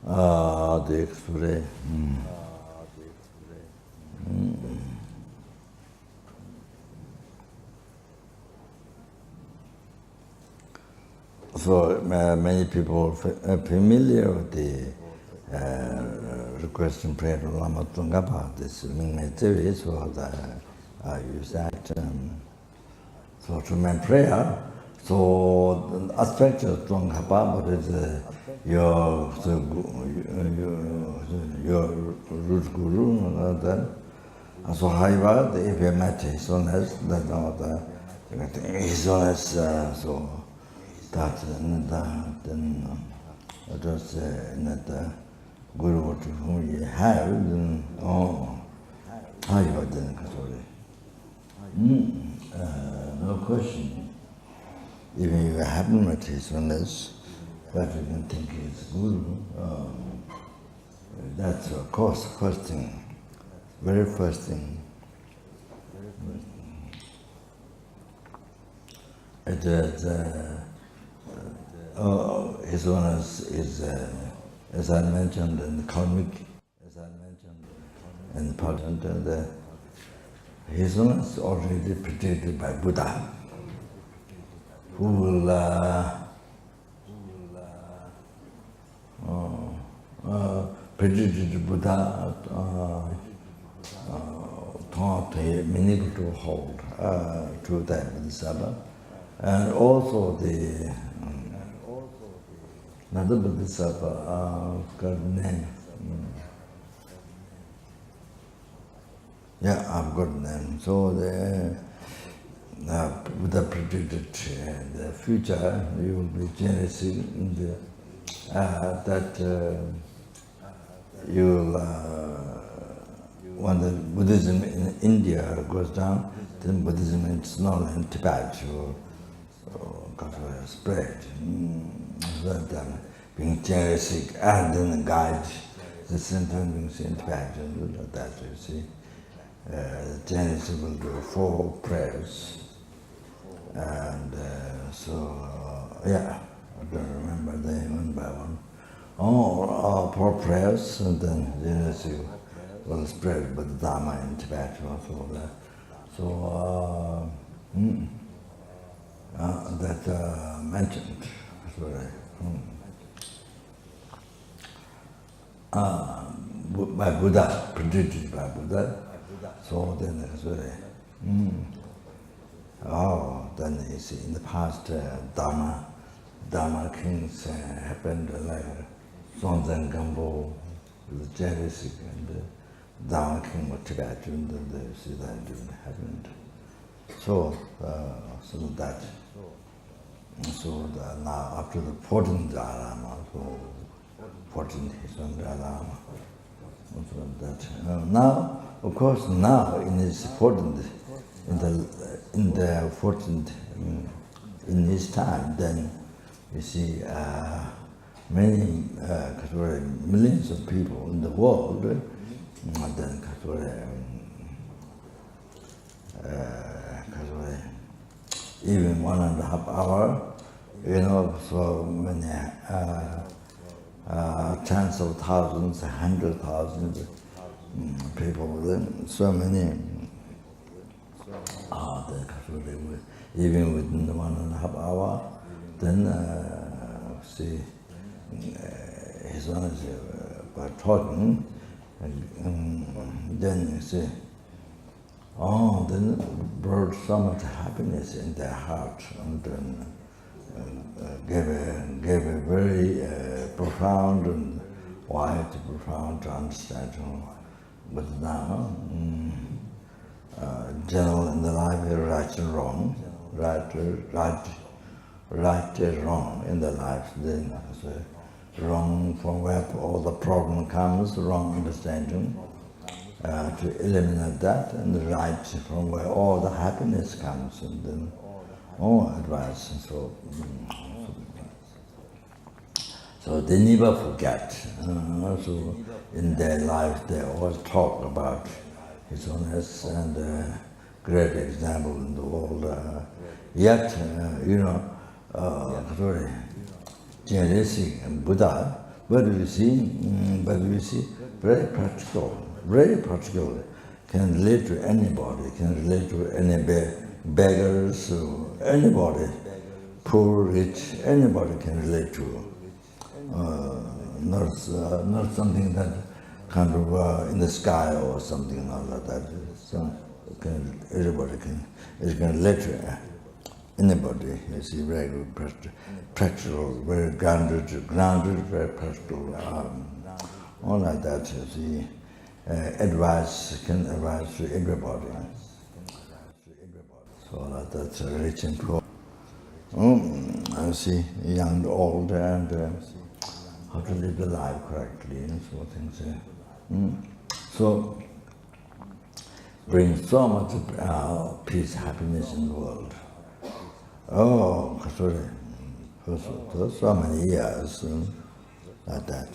the express. So many people are familiar with the request and prayer of Lama Tsongkhapa, this Mingme Tsevi, so I use that. So to my prayer, so the aspect of Tsongkhapa, but it's your root guru, and so however, the FPMT, his honest, his honest, so that then address that guru to whom you have, then however, then no question. Even if you haven't met his honest, but you can think he's guru. That's of course first thing, very first thing. His honest is, as I mentioned in the karmic, in the pattern, his honest already predicted by Buddha, who will predicted Buddha taught many people to hold to that Bodhisattva, and also the another Bodhisattva got name. Yeah, I've got name. So the Buddha predicted the future. You will be generous in the that you will when the Buddhism in India goes down, then Buddhism in Snow and Tibet will spread. That being generous and then guide the center being in Tibet and that you see. Generous will do 4 prayers, and yeah, I don't remember them one by one. 4 prayers, and then generous will spread with the Dharma in Tibet also. So that mentioned. By Buddha, predicted by Buddha. So then then you see in the past Dharma kings happened like Songzhen Gampo, the jealousy, and the Dharma king of Tibet, and then you see that didn't happen. So now after the 14th Dalai, so 14th Dalai Lama, now, of course, now in his 14th, in the 14th, in his time, then you see many millions of people in the world, and then even 1.5 hour, so many tens of thousands, 100,000 people, so many, even within the 1.5 hour, then see his honesty by talking, and then you see, then brought so much happiness in their heart, and then gave a very profound and wide, profound understanding. But now, general in the life is right and wrong, right and wrong in the life. Then wrong from where all the problem comes, wrong understanding, to eliminate that, and the right from where all the happiness comes, and then all advice. And so they never forget. So in their life, they always talk about his honest and great example in the world. Yet, Buddha But we see, very practical, can relate to anybody, can relate to any beggars, anybody, poor, rich, anybody can relate to. Not something that kind of in the sky or something like that. So everybody can relate to anybody. You see, very practical, very grounded, very practical. All like that. You see, advice can advise to everybody. So that's rich and poor. I see, young and old, and how to live the life correctly, and so things. So, bring so much peace, happiness in the world. Oh, sorry, for so many years, like that.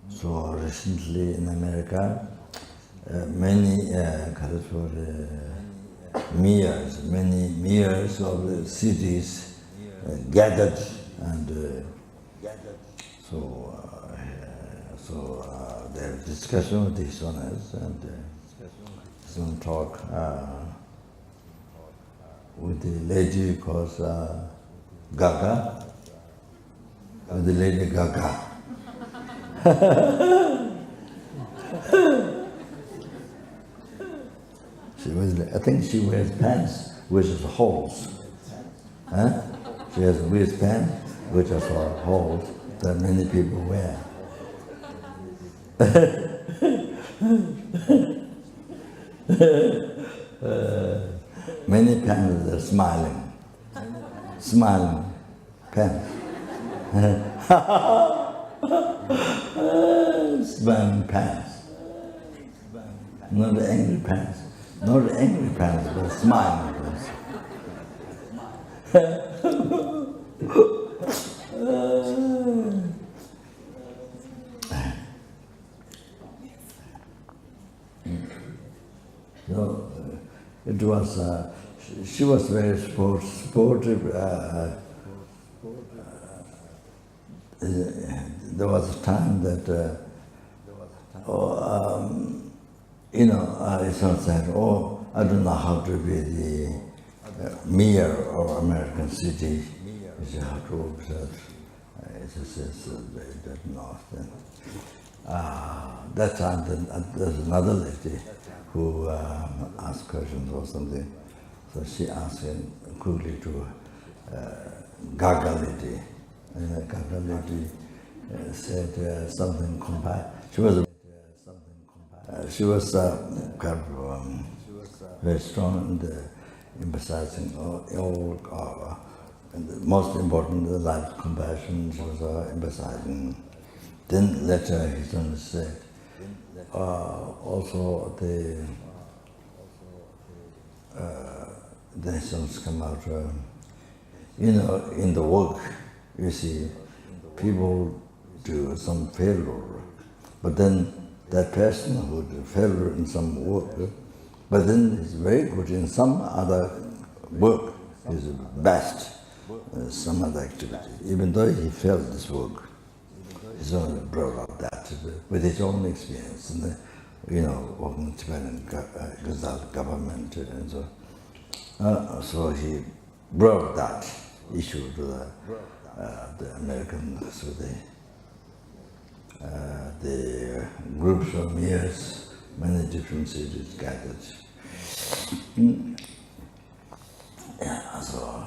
So recently in America, many mayors of the cities gathered, and so they have discussion with these owners, and some talk with the lady called Gaga, with the lady Gaga. I think she wears pants which has holes. Huh? She has wears pants which has holes that many people wear. Many pants are smiling pants. Smiling pants. Not the angry pants. Not the angry pants, but smiling pants. So it was. She was very supportive. There was a time that, it's not said, oh, I don't know how to be the mayor of American city. It's how to observe. It says that north. That time, there's another lady who asked questions or something. So she asked him quickly to Gaga lady. Gaga lady said something she was kind of very strong in emphasizing all and the most important, the life compassion. She was emphasizing. Then later he said, also the songs come out. In the work, you see, people do some failure, but then that person who did failure in some work, but then is very good in some other work, is best, some other activity. Even though he failed this work, he's only brought up that with his own experience, and working in Tibetan government, and so he brought that issue to the Americans, so the groups of mayors, many different cities gathered. So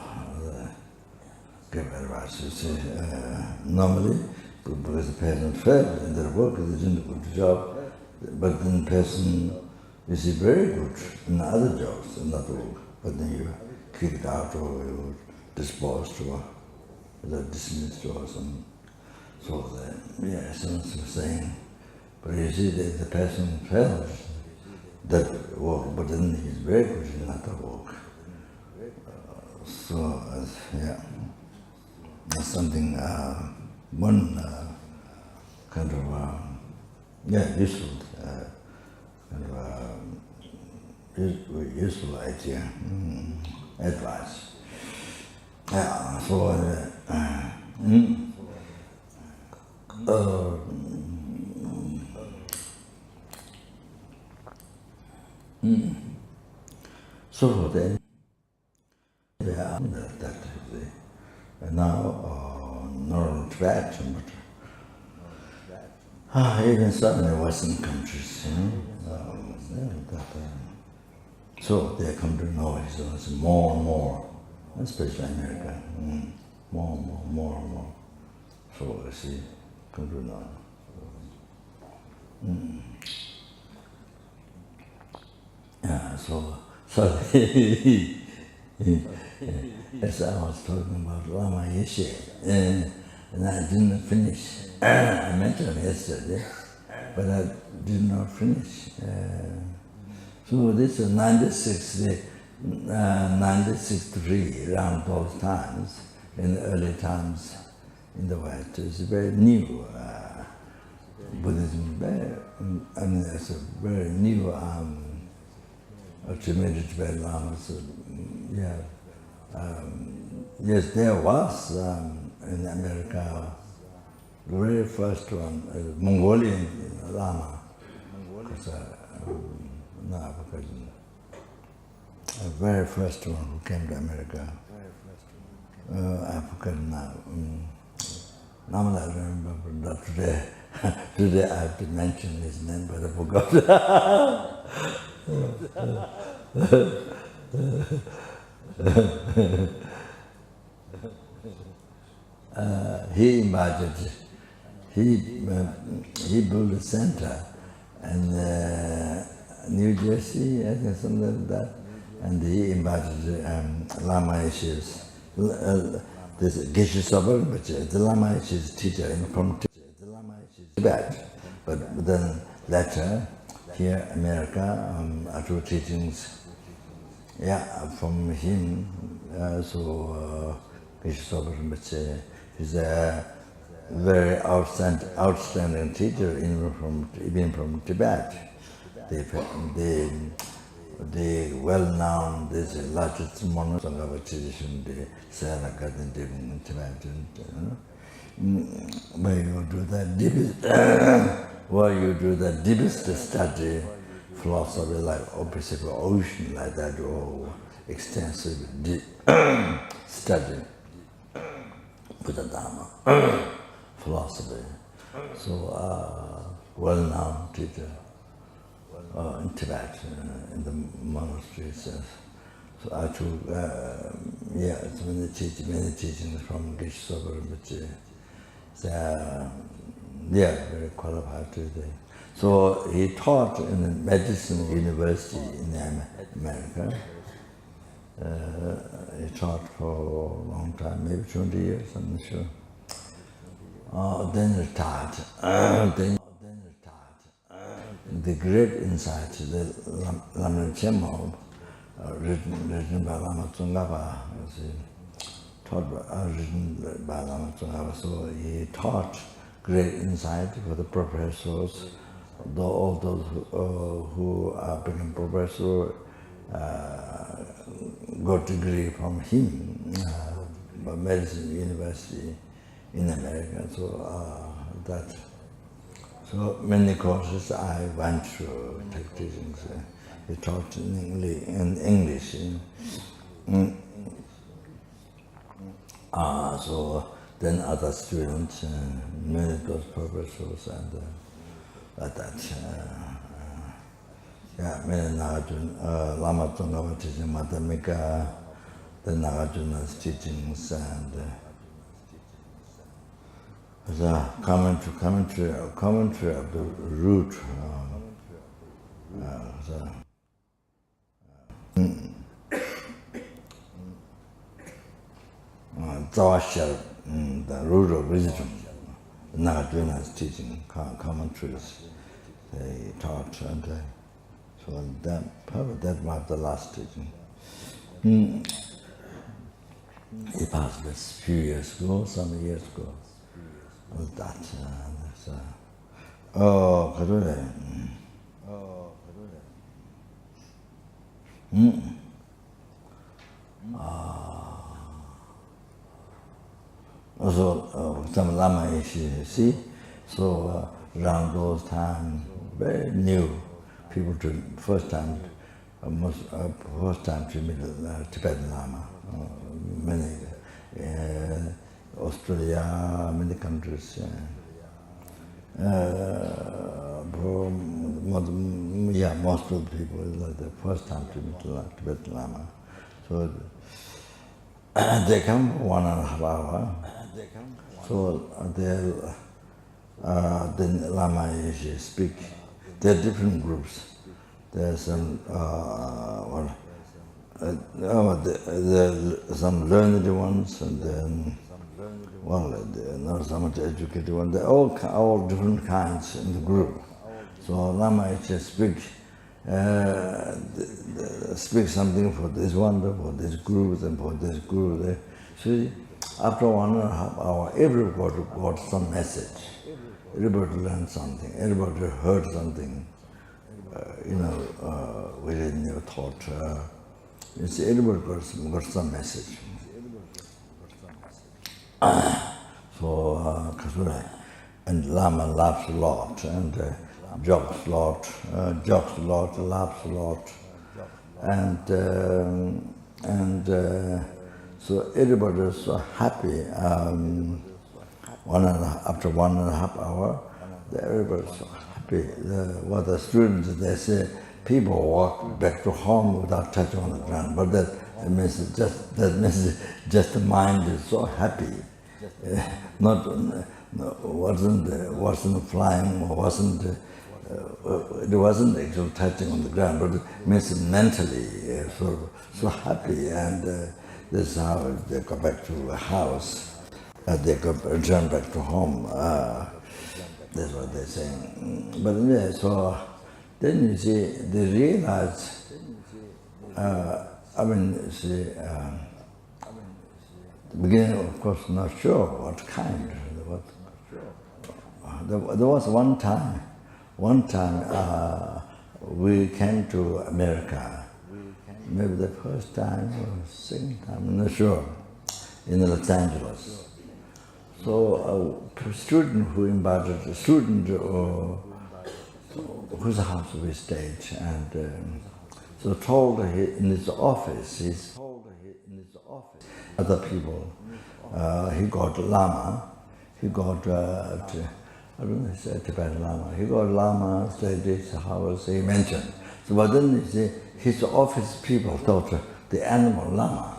give advice. You see, normally, because the person failed in their work, they didn't do a good job, but then the person is very good in other jobs, in other work, but then you kicked out or you disposed or dismissed or something. So someone was saying, but you see the person failed that work, but then he's very good in other work. That's something, one kind of, useful, useful idea, advice. So then, yeah, that now northern Tibet, but even some in the Western countries, so they come to know it more and more, especially America, more and more. So I see, come to know. Yeah, so as I was talking about Lama Yeshe, and I didn't finish. I mentioned yesterday, but I did not finish. So this is 93, around those times, in the early times in the West. It's very new. Buddhism, it's a very new attributed by Lamas. Yes, there was in America the very first one, Mongolian Lama. The very first one who came to America. I forgot now. Normally I remember, but today I have to mention his name, but I forgot. He invited, he built a center in New Jersey, I think something like that, and he invited Lama Yeshe's, this Geshe Sopa Rinpoche, the Lama Yeshe's teacher from Tibet, but then later, here America, Atu teachings, from him, so Geshe Sopa Rinpoche is a very outstanding teacher, even from Tibet. The well-known, this largest monastery of a tradition, the Sarah Ganden Tendar Ling, where you do that deepest study, philosophy like Pacific Ocean, like that, or extensive study, Buddha Dharma, philosophy. So, well-known teacher in Tibet, in the monasteries. So I took, so many teachings from Geshe Sopa Rinpoche. Very qualified today. So he taught in a medicine university in America. He taught for a long time, maybe 20 years, I'm not sure. Then retired. The great insight, the Lama Chemo, written by Lama Tsongkhapa, written by Lama Tsongkhapa. So he taught great insight for the professors, all those who become professor got degree from him, medicine university in America. So many courses I went through, take teachings. He taught in English. So then other students, many those professors, and like that. Many Nagarjuna, Lama Tsongkhapa teaching Madhyamika, the Nagarjuna's teachings, and the commentary of the root. Zawashar, the root of wisdom, Nagarjuna's teaching, commentaries they taught, and so that was the last teaching. He passed this few years ago, some years ago. That, 그래. Also, some Lama issues, you see. So around those times, very new people to first time to meet Tibetan Lama. Many Australia, many countries. Most of the people is like the first time to meet Tibetan Lama. So they come for 1.5 hours. So then Lama usually speak. There are different groups. There are some some learned ones, and then not so much educated ones. They're all different kinds in the group. So Lama just speak something for this one, for this group, and for this group. See, after 1.5 hours, everybody got some message. Everybody learned something. Everybody heard something. Within your thought. You see, everybody got some message. So, and Lama laughs a lot, and jokes a lot, laughs a lot, and so everybody is so happy. After 1.5 hours, everybody is so happy. The students, they say, people walk back to home without touching on the ground, but that means just the mind is so happy. Wasn't flying, or it wasn't actually touching on the ground, but it means mentally so happy, and this is how they go back to the house. They return back to home. That's what they're saying. But anyway, so then you see, they realize. The beginning, of course, not sure what kind. There was one time we came to America. Maybe the first time or second time, I'm not sure, in Los Angeles. So a student who invited a student whose house we stayed, and so told in his office, other people, he got Lama, he got, I don't know, Tibetan Lama, he got Lama, stayed at his house, he mentioned. So but then you see, his office people thought the animal Lama.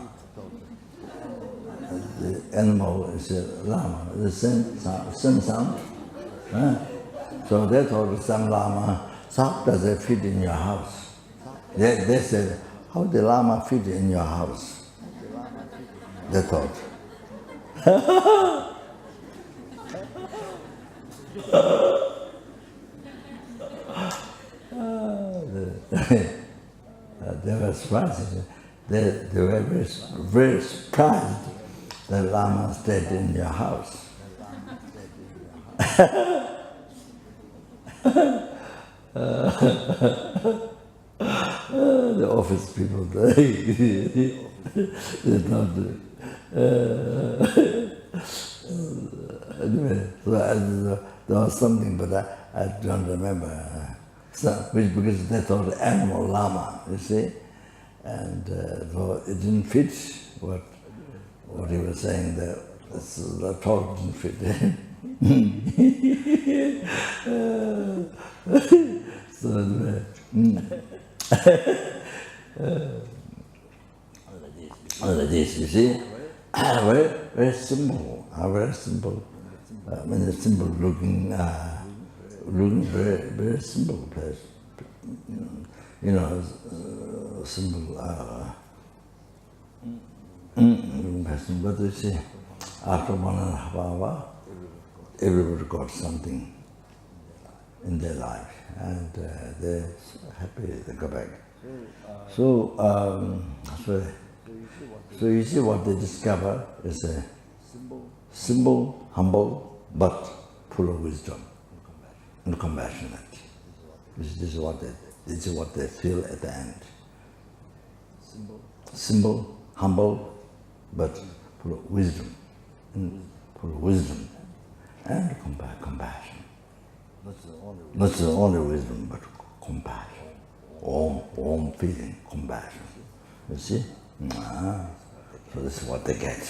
The animal is a Lama, the same sound. So they thought some Lama, how does it fit in your house? They said, how the Lama fit in your house? They thought. They were surprised. They were very surprised that Lama stayed in your house. The office people, they thought. Anyway, so there was something, but I don't remember. Because they thought animal Lama, you see, and so it didn't fit what he was saying. The talk didn't fit. So anyway, this, you see, very simple, very simple. I mean, a simple looking very simple place. Simple person. But you see, after 1.5 hours, everybody got something in their life, and they're happy they go back. So you see what they discover is a simple, humble, but full of wisdom and compassionate. This is what they feel at the end. Simple, humble, but full of wisdom. and compassion. That's the only wisdom, but compassion. Warm feeling, compassion. You see? So this is what they get.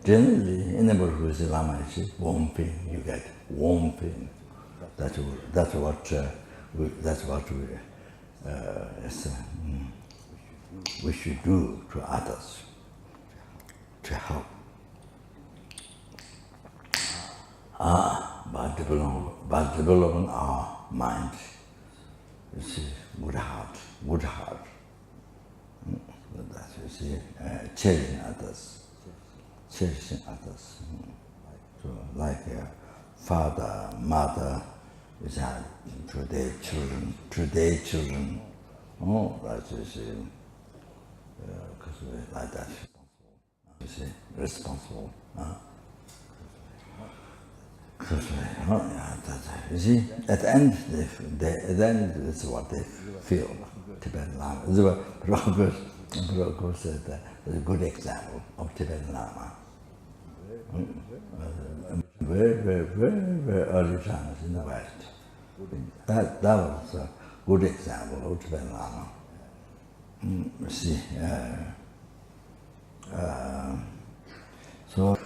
Generally, anybody who is a Lama, you see, warm feeling, you get warm feeling. That's what we should do to others, to help. By developing our mind, you see, good heart. That you see, cherishing others. So like father, mother, is had to their children. Oh, that you see, because like that. You see, responsible. You see, at the end, that's what they feel. Tibetan Lama. Prabhupada said that is a good example of Tibetan Lama. Very early times in the West. That was a good example of Tibetan Lama. You see, so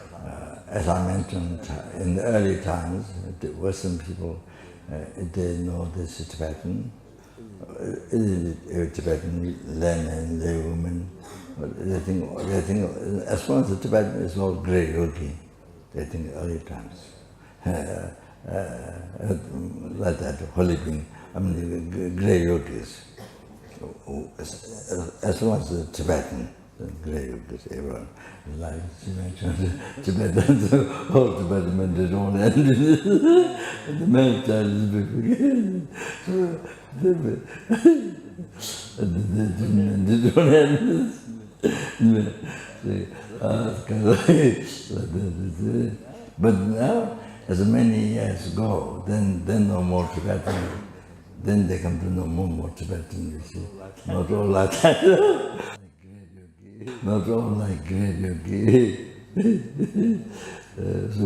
as I mentioned, in the early times, the Western people, they know this is Tibetan. Tibetan laymen, laywomen, they think as long as the Tibetan is all grey yogi, they think early times. Like that, holy being, I mean the grey yogis. As long as the Tibetan, the grey yogis, everyone, like she mentioned, Tibetans, all Tibetan men, they don't end in the man child is big. They don't end but now, as many years go, then no more Tibetan. Then they come to know more Tibetan, you see. Not all like that. Not all like great yogi. So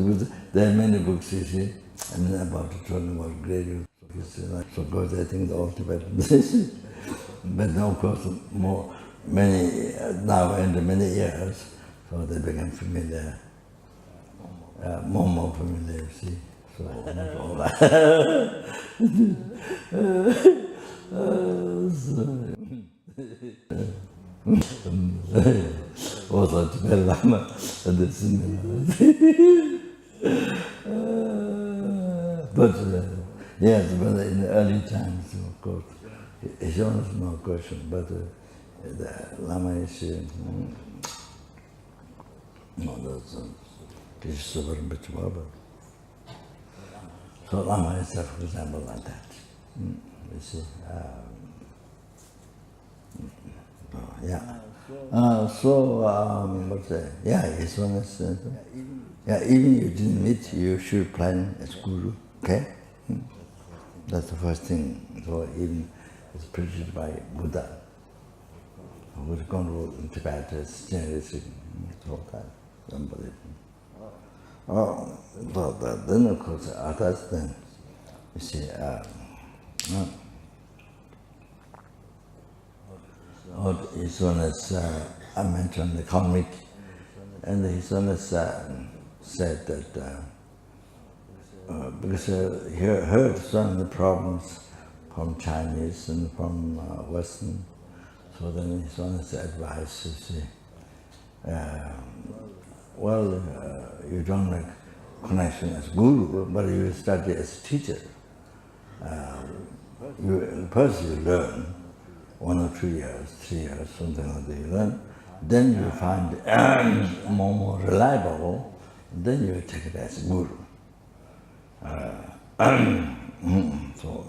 there are many books, you see, I mean, about talking about great yogi. So of course, I think all Tibetans. But now, of course, now in many years, so they become familiar, more familiar, you see. So not all that. Also Tibetan Lama and the similar. But yes, but in the early times, of course, it's almost no question, but the Lama is this is very much more. So Lama is, for example, like that. You see. Yeah. What's that? Yeah, it's one is. Yeah, even you didn't meet, you should plan as guru. Okay. That's the first thing. So even it's preached by Buddha, who's gone to Tibet as generation. So that unbelievable. Then of course others then you see. His one is, I mentioned the comic, and his one is said that because he heard some of the problems from Chinese and from Western, so then his one is advice, you see, you don't like connection as guru, but you study as teacher. First you learn, 1 or 2 years, 3 years, something like that you learn. Then you find more reliable, then you take it as guru. So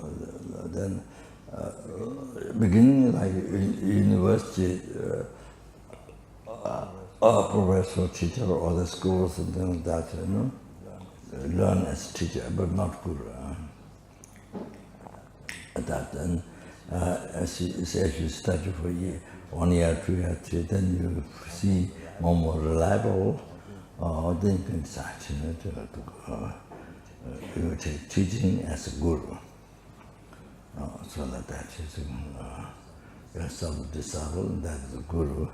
then, beginning like university, professor, teacher, or the school, something like that, you know, learn as teacher, but not guru. Then, as you study for 1 year, 2 years, 3, then you see more reliable, then you can start you take teaching as a guru. So that is your self-disciple, and that is the guru.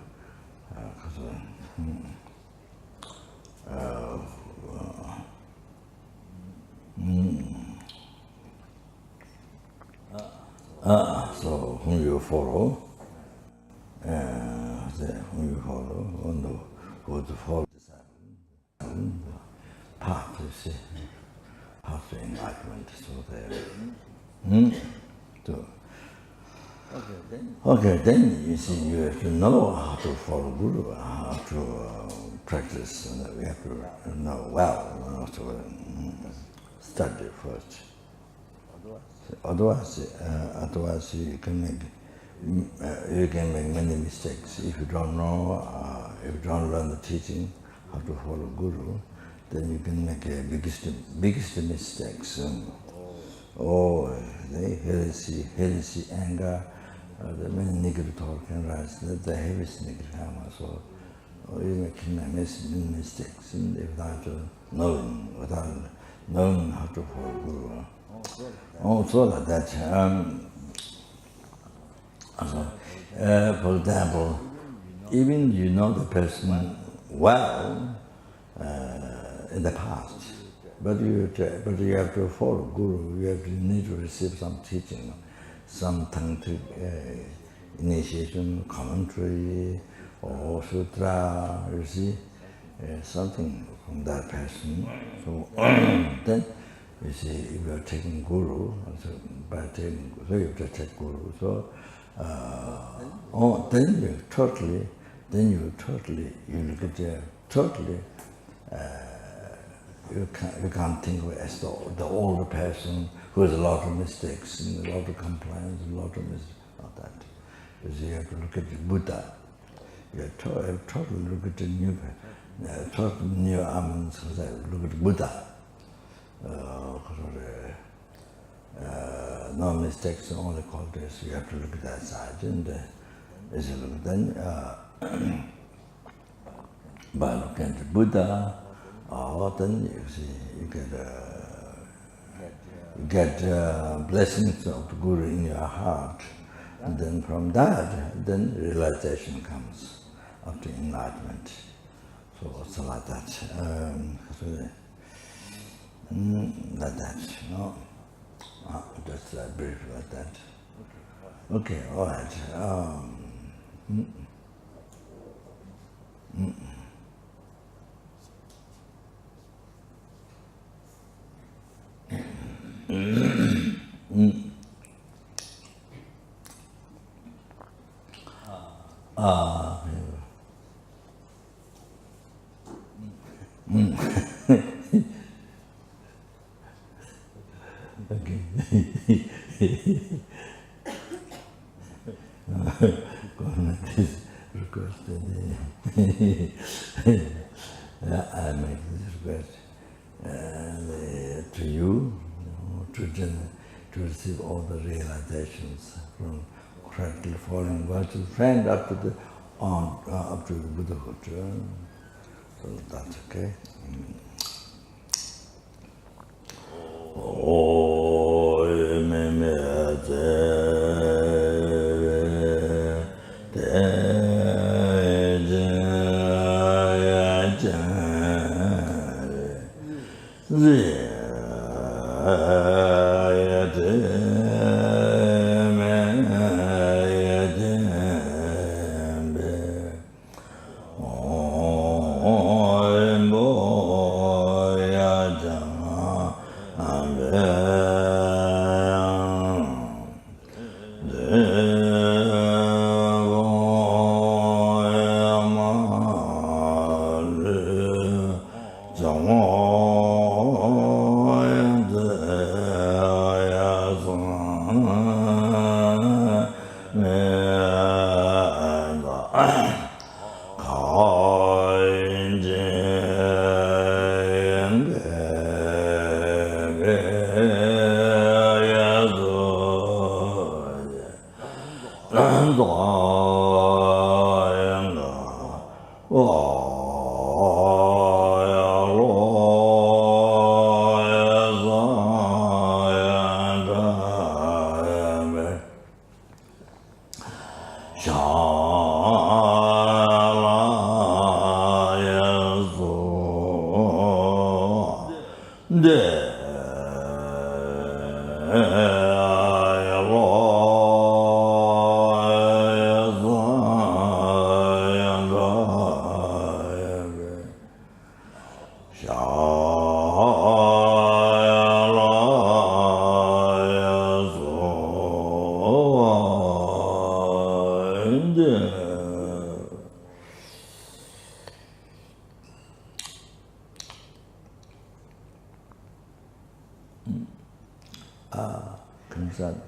So whom you follow, whom you follow, who to follow disciple, path, you see, path to enlightenment. So there. So, okay, then you see, you have to know how to follow Guru, how to practice. We have to know well, so study first. Otherwise, you can make many mistakes. If you don't know, if you don't learn the teaching, how to follow Guru, then you can make biggest mistakes. Heresy, anger, the many negative thoughts can rise. That's the heaviest negative karma. So you make many mistakes without knowing how to follow Guru. Also like that. For example, even you know the person well in the past, but you have to follow Guru. You need to receive some teaching, some tantric initiation, commentary, or sutra. You see, something from that person. So then you see, if you are taking Guru, so you have to take Guru. So then you totally look at you can't think of it as the older person who has a lot of mistakes and a lot of compliance, a lot of mistakes, not that. Because you have to look at the Buddha. You have to totally look at the new almonds, look at the Buddha. No mistakes, only qualities. You have to look at that side, and then by looking at the Buddha, then you see you get blessings of the Guru in your heart, and then from that, then realization comes after enlightenment. So it's like that. Like that, you know. Just brief like that. Okay, all right. This request, I make this request to you, to receive all the realizations from correctly following virtual friend up to the Buddhahood. So that's okay.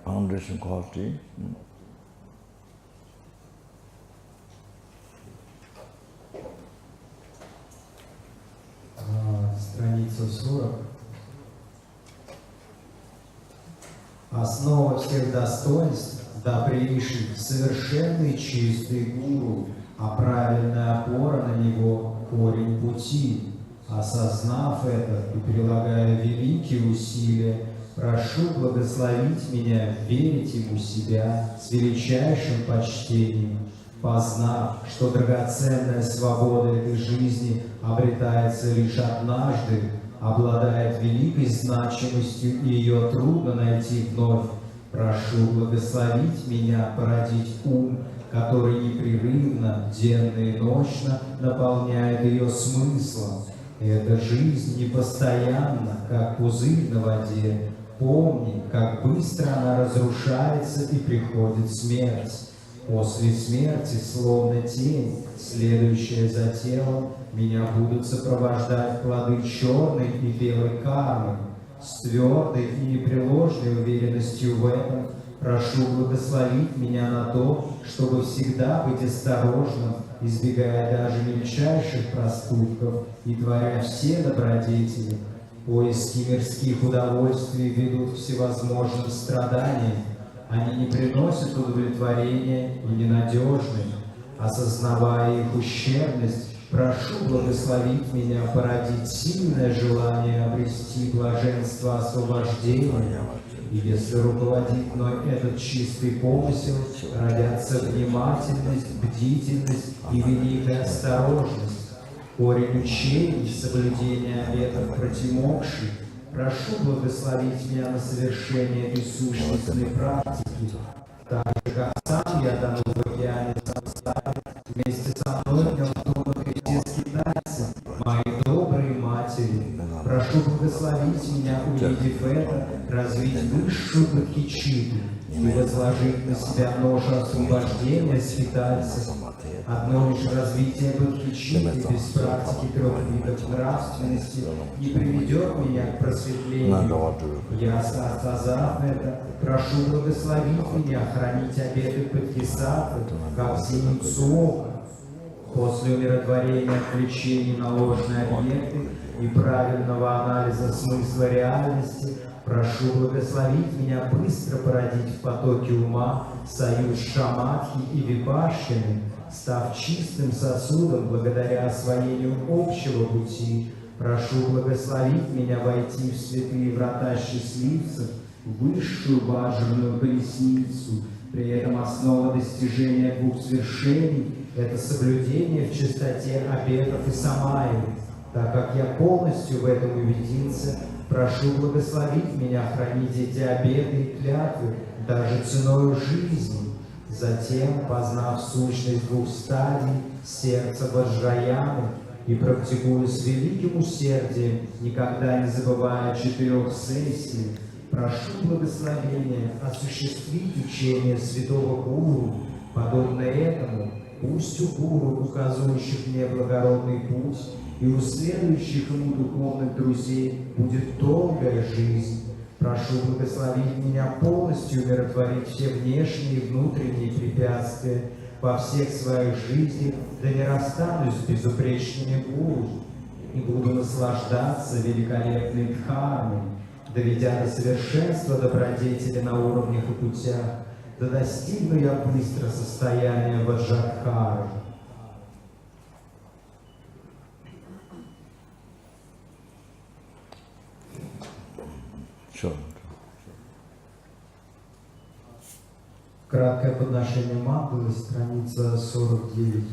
Foundation quality. Страница 40. Основа всех достоинств, да превыше совершенный чистый гуру, а правильная опора на него – корень пути. Осознав это и прилагая великие усилия, прошу благословить меня верить ему себя с величайшим почтением, познав, что драгоценная свобода этой жизни обретается лишь однажды, обладает великой значимостью и ее трудно найти вновь. Прошу благословить меня породить ум, который непрерывно, денно и ночно наполняет ее смыслом. Эта жизнь непостоянна, как пузырь на воде. Помни, как быстро она разрушается и приходит смерть. После смерти, словно тень, следующая за телом, меня будут сопровождать плоды черной и белой кармы. С твердой и непреложной уверенностью в этом прошу благословить меня на то, чтобы всегда быть осторожным, избегая даже мельчайших проступков и творя все добродетели. Поиски мирских удовольствий ведут к всевозможным страданиям. Они не приносят удовлетворения и ненадежны. Осознавая их ущербность, прошу благословить меня породить сильное желание обрести блаженство освобождения. И если руководит мной этот чистый помысел, родятся внимательность, бдительность и великая осторожность. Корень учений, соблюдение обетов протимокши, прошу благословить меня на совершение этой сущностной практики, так же, как сам я тону в океане самсары, вместе со мной в нем тонут все скитальцы, мои добрые матери. Прошу благословить меня, увидев это, развить высшую бхакти-читу и возложить на себя нож освобождения скитальцев. Одно лишь развитие бхакти-читы без практики трех видов нравственности не приведет меня к просветлению. Я, осознав это, прошу благословить меня хранить обеты бхакти-сатвы, как зеницу ока. После умиротворения отвлечений на ложные объекты и правильного анализа смысла реальности, прошу благословить меня быстро породить в потоке ума союз шамадхи и випашшины, став чистым сосудом благодаря освоению общего пути. Прошу благословить меня войти в святые врата счастливцев, высшую баджанную колесницу. При этом основа достижения двух свершений – это соблюдение в чистоте обетов и самаи. Так как я полностью в этом убедился, прошу благословить меня хранить эти обеты и клятвы даже ценой жизни. Затем, познав сущность двух стадий, сердца Ваджраяны, и практикуя с великим усердием, никогда не забывая 4 сессий, прошу благословения осуществить учение святого гуру. Подобно этому, пусть у гуру, указывающих мне благородный путь, и у следующих ему духовных друзей будет долгая жизнь. Прошу благословить меня полностью умиротворить все внешние и внутренние препятствия во всех своих жизнях, да не расстанусь с безупречными гуру и буду наслаждаться великолепной дхармой, доведя до совершенства добродетели на уровнях и путях, да достигну я быстро состояния ваджрадхары. Sure. Краткое подношение мандалы, страница 49.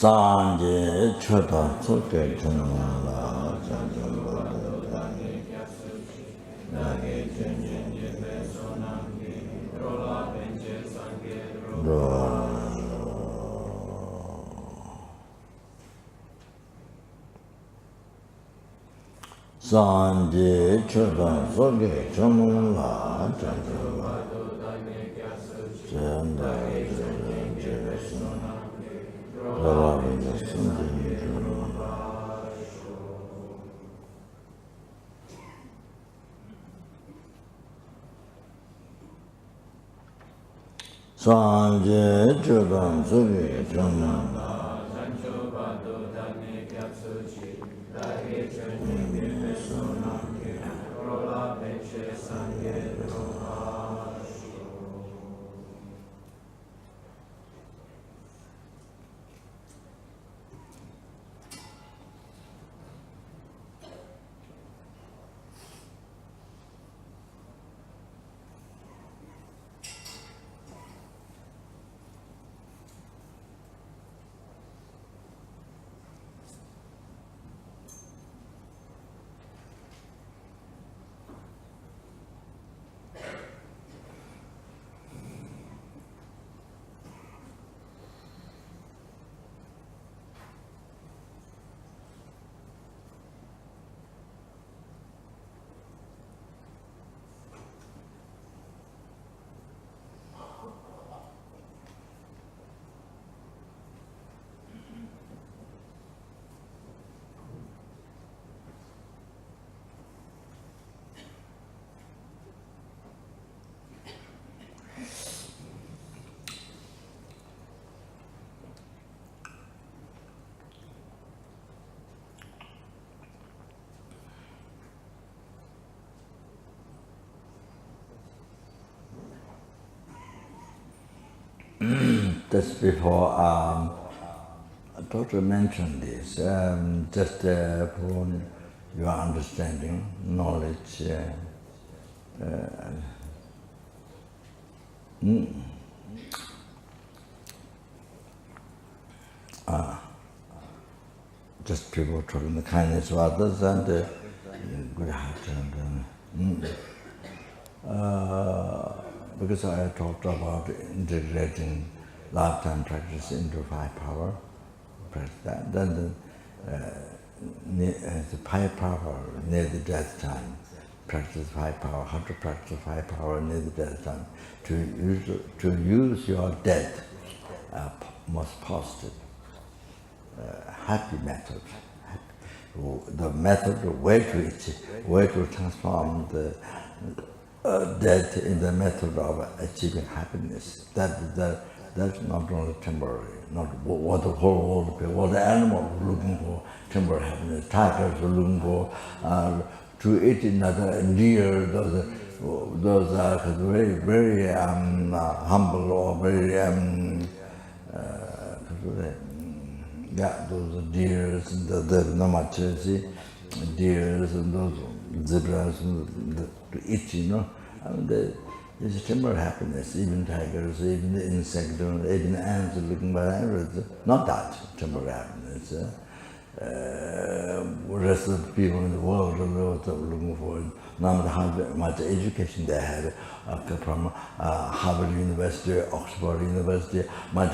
Sanje chota soke chanala Sanje chota soke chanala Sanje Chodam Sugi Chama Just before, Doctor mentioned this, just for your understanding, knowledge. Just people talking the kindness of others and good heart. Because I talked about integrating lifetime practice into 5 power, practice that. Then the 5 power near the death time, practice 5 power, how to practice 5 power near the death time, to use your death most positive, happy method. The method, the way to transform the death in the method of achieving happiness. That's not only temporary, not what the whole world people, what the animals are looking for, temporary happiness. Tigers are looking for to eat another deer. Those are very, very humble or very those deers and the namachesi, deers and those zebras to eat, you know. I mean, It's temporary happiness. Even tigers, even the insects, even the ants are looking behind. Not that temporary happiness. The rest of the people in the world are also looking for it. No matter how much education they have from Harvard University, Oxford University, much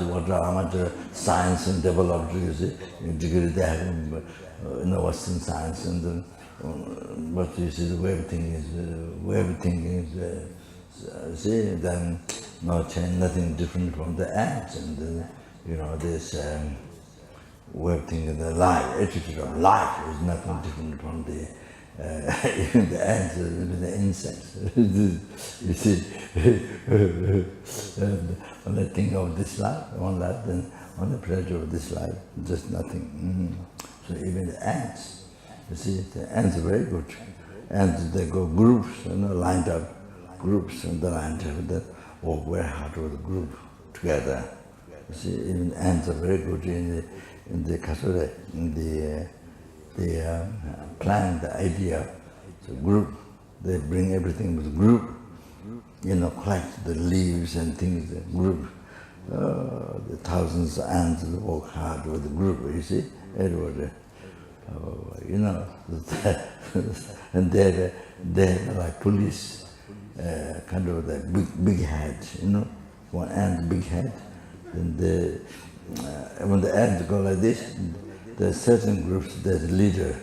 science and developed degree they have in the Western science, and but you see the way of thinking is see, then no change, nothing different from the ants, and this way of thinking, the life, attitude of life is nothing different from the even the ants, even the insects. You see, when they think of this life, on that, then on the pleasure of this life, just nothing. So even the ants, you see, the ants are very good. Ants, they go groups, lined up groups, and they lined up, they work very hard with the group together. You see, even ants are very good in the kasure, in the plan, the idea, so group, they bring everything with group, collect the leaves and things, the group. The thousands of ants work hard with the group, you see, everybody. And they're like police, kind of the big head, one ant, big head. Then when the ants go like this, there are certain groups, there's a leader,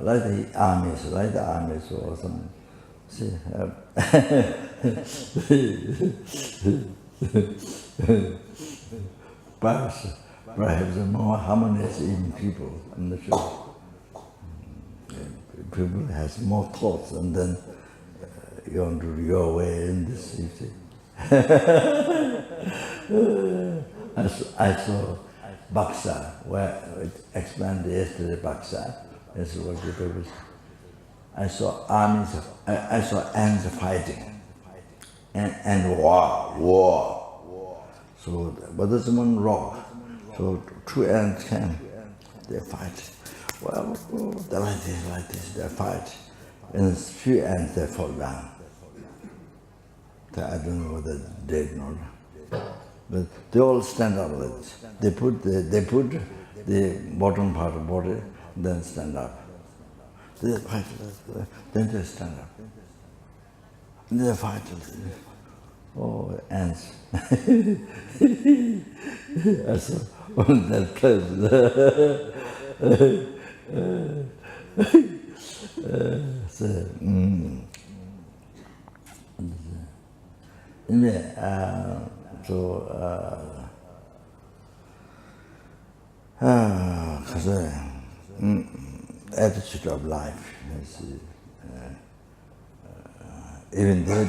like the armies or some. See, perhaps more harmonious in people, I'm not sure. People has more thoughts, and then you want to do your way in this, you see. I saw Baksa, where it explained yesterday, Baksa. That's what the people. I saw armies, I saw ants fighting, and war. So, but there's one rock. So two ants came, they fight. Well, they like this, they fight. And a few ants, they fall down. I don't know whether they're dead or not. But they all stand up like this. They put the bottom part of the body, then stand up. They fight, then they stand up. They fight. Oh, ants. I saw on that place. Attitude of life. Even though,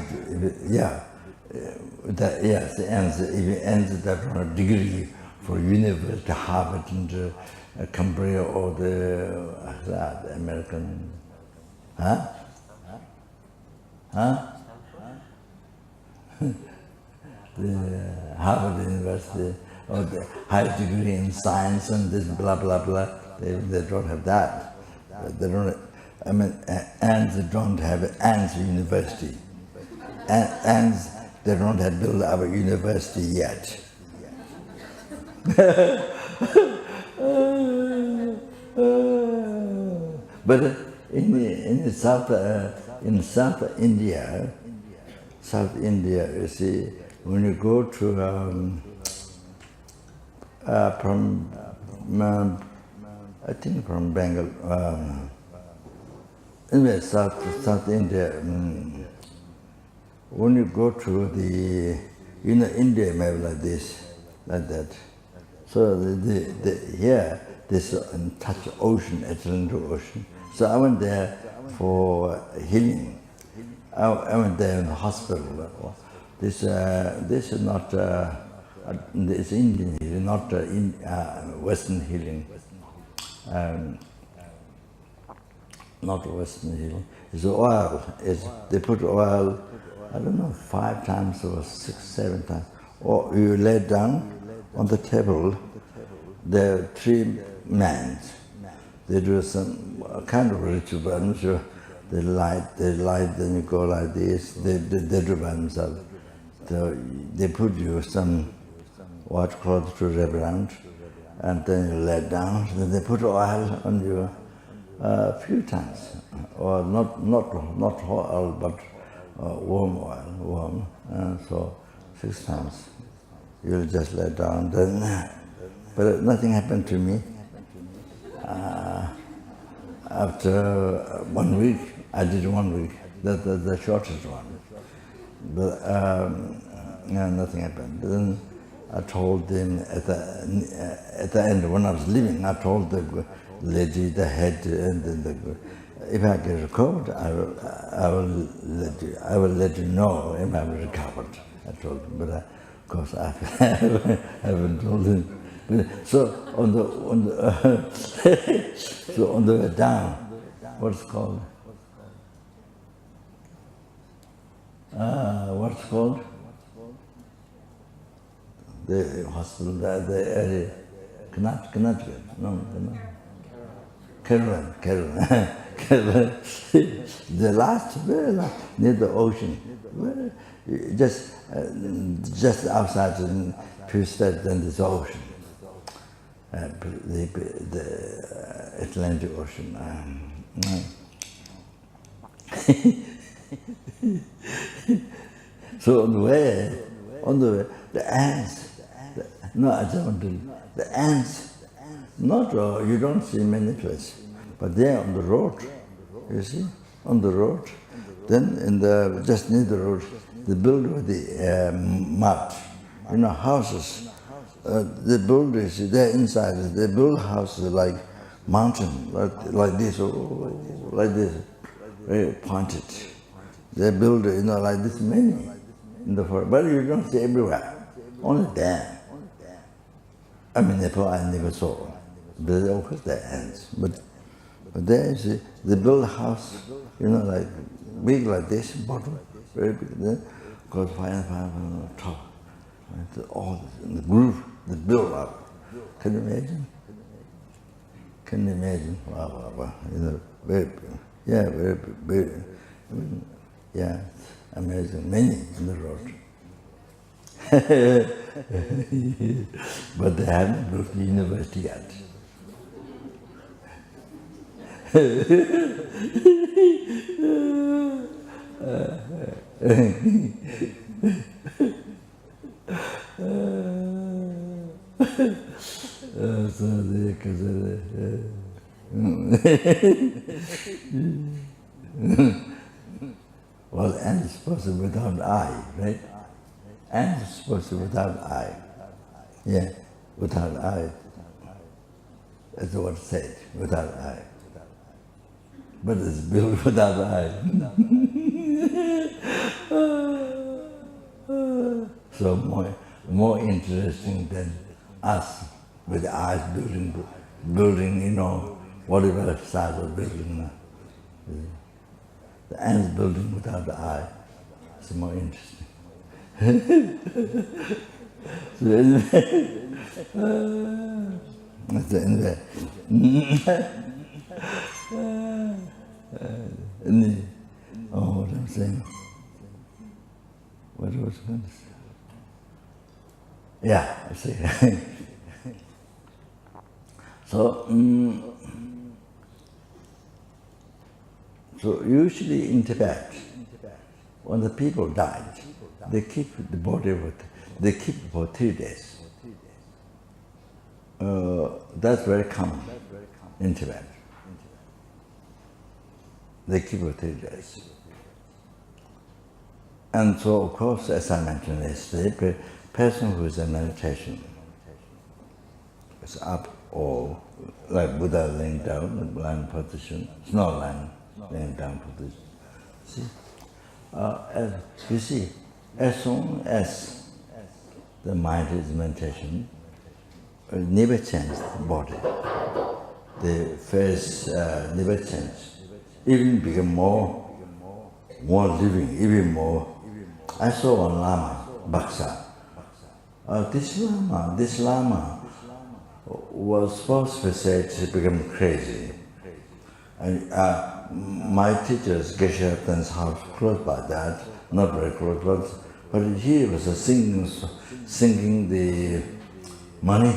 the ends, even ends that are a degree for university, Harvard and Cambridge or the American, the Harvard University or the high degree in science and this blah blah blah. They don't have that. They don't. And they don't have ANS University. And they don't have built our university yet. But in South India, you see, when you go to I think from Bengal, in South India, when you go to the, India maybe like this, like that. So here, this touch ocean, Atlantic Ocean. So I went there for healing. I went there in the hospital. This is not, it's Indian healing, not Western healing. Not Western healing. It's oil. They put oil, I don't know, 5 times or 6, 7 times. Or you lay down on the table. There are 3 men. They do some kind of ritual, but I'm not sure. they light, then you go like this, they do by themselves. So they put you some white cloth to wrap around, and then you lay down, then they put oil on you a few times, or not hot oil, but warm oil, so 6 times. You'll just lay down, then, but nothing happened to me. After 1 week, I did 1 week, that's the shortest one. But nothing happened. Then I told them at the end, when I was leaving, I told the lady, the head, and if I get recovered, I will let you know if I'm recovered. I told them, but of course I haven't told them. So on the way down, what's called? What's called? The hospital, the area, Connecticut, no. Carolyn. The very last, near the ocean, just outside the 2 steps, then there's the ocean, the Atlantic Ocean. So on the way, the ants. No, I just want to. The ants. Not you don't see many places, but they're on the road. You see, on the road. Then just near the road, they build with the mud. Houses. They build this. They're inside. They build houses like mountain, like this, very pointed. They build, like this many in the forest, but you don't see everywhere. Only there. I mean, Nepal I never saw. But of course there are ants. But there you see, they build a house, like big like this, bottom, very big. Then goes fine, top. All in the groove, they build up. Can you imagine? Can you imagine? Wow. Very big. Yeah, very big. Yeah, amazing. Many in the road. But they haven't built the university yet. Well, ant is supposed to be without eye, right? Ant is supposed to be without eye. Yeah, without eye. That's what it said, without eye. But it's built without eye. So more interesting than us with eyes building, whatever size of building. The ants building without the eye. It's more interesting. So anyway, what I'm saying. What was I going to say? Yeah, I see. So usually in Tibet, when the people died, they keep the body for 3 days. That's very common in Tibet. They keep for 3 days. And so, of course, as I mentioned yesterday, a person who is in meditation is up or like Buddha laying down, lying position. It's not laying down position. See? You see, as soon as the mind is meditation, it never changes the body. The face never changes. Even become more living, even more. I saw one Lama, Baksa. This Lama was supposed to say to become crazy. And my teacher's Geshe-Raptan's house close by that, not very close, but he was singing the money.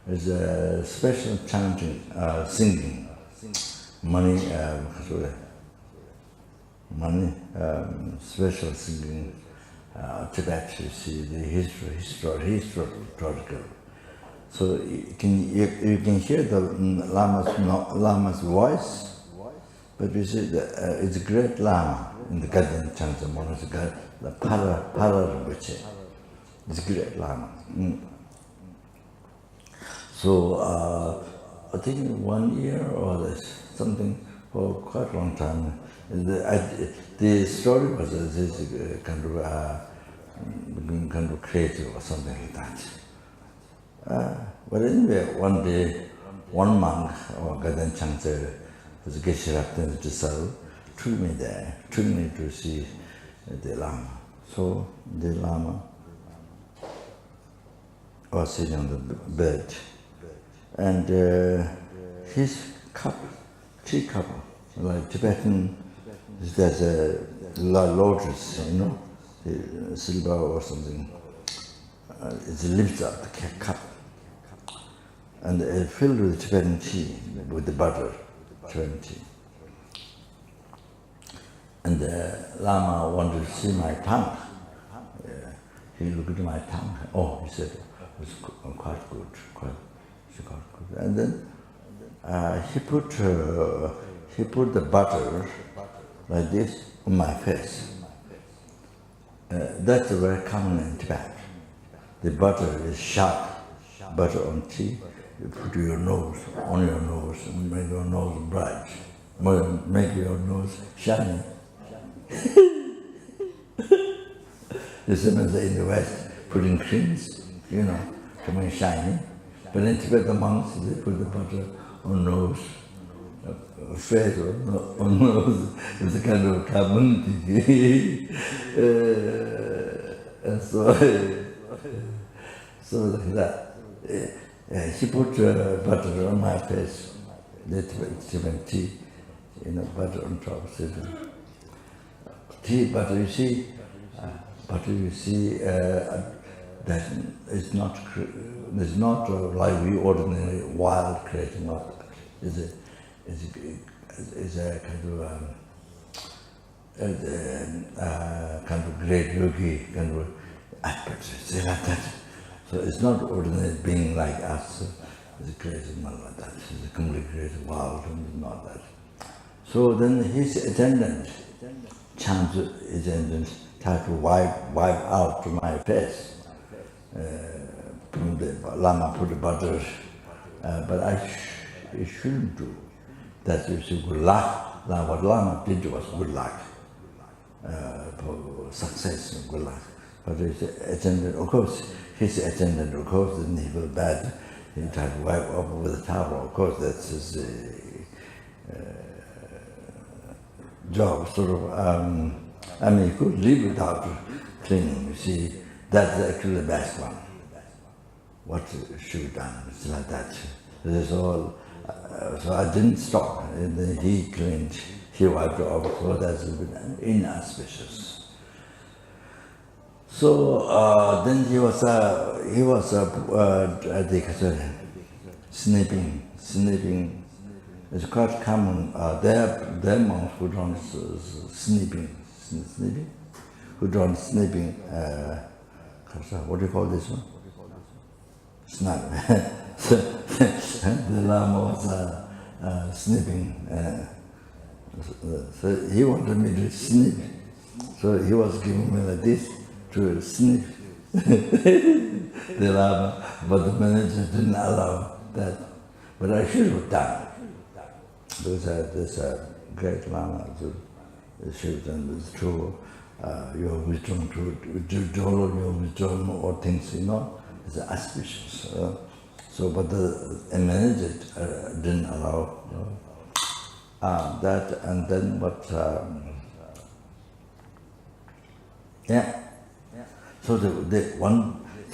It's a special chanting, singing. Money, special singing. Tibet, you see, the historical. So you can hear the Lama's voice, but you see, it's a great Lama in the Ganden Tendar Ling, the Para Rinpoche. It's a great Lama. So I think 1 year or something for quite a long time. The story was this kind of creative or something like that. But anyway, one day, one monk or Ganden Tendar was Geshe-Raptan Disciple took me there, took me to see the Lama. So the Lama was sitting on the bed, and his cup, tea cup, like Tibetan, there's a lotus, silver or something. It lifts up the cup, and it's filled with Tibetan tea, with the butter, Tibetan tea. And the Lama wanted to see my tongue. He looked at my tongue. Oh, he said, it was quite good, quite good. And then he put the butter like this on my face. That's very common in Tibet. The butter is sharp, butter on tea. You put your nose on your nose and make your nose bright, make your nose shiny. The same as in the West, putting creams, to make shiny. But in Tibet, the monks, they put the butter on nose, face on nose. It's a kind of community. And so like that. He put butter on my face, the Tibetan tea, butter on top. Tea, butter, you see, that it's not like we ordinary wild creating of it. It's a kind of great yogi kind of aspect. Say like that. So it's not ordinary being like us. It's created not like that. It's a completely created wild and it's not that. So then his attendant, chants tried to wipe out my face. Lama put the butter, but I shouldn't do. That is good luck. What Lama did was good luck, for success and good luck. But his attendant, of course, then he felt bad. He tried to wipe off with a towel. Of course, that's his job, sort of. You could live without cleaning. You see, that's actually the best one. What should be done? It's like that. This is all. So I didn't stop. And then he cleaned. He wiped off. So that's a bit inauspicious. So then he was snipping. It's quite common. There monks who don't snipping. Who don't snipping. What do you call this one? Snap. The Lama was snipping. So he wanted me to snip. So he was giving me like this to snip. The Lama, but the manager didn't allow that. But I should have done. There's a great Lama should have done this through your wisdom, to all your wisdom or things, it's auspicious. So, but the manager didn't allow that, and then what?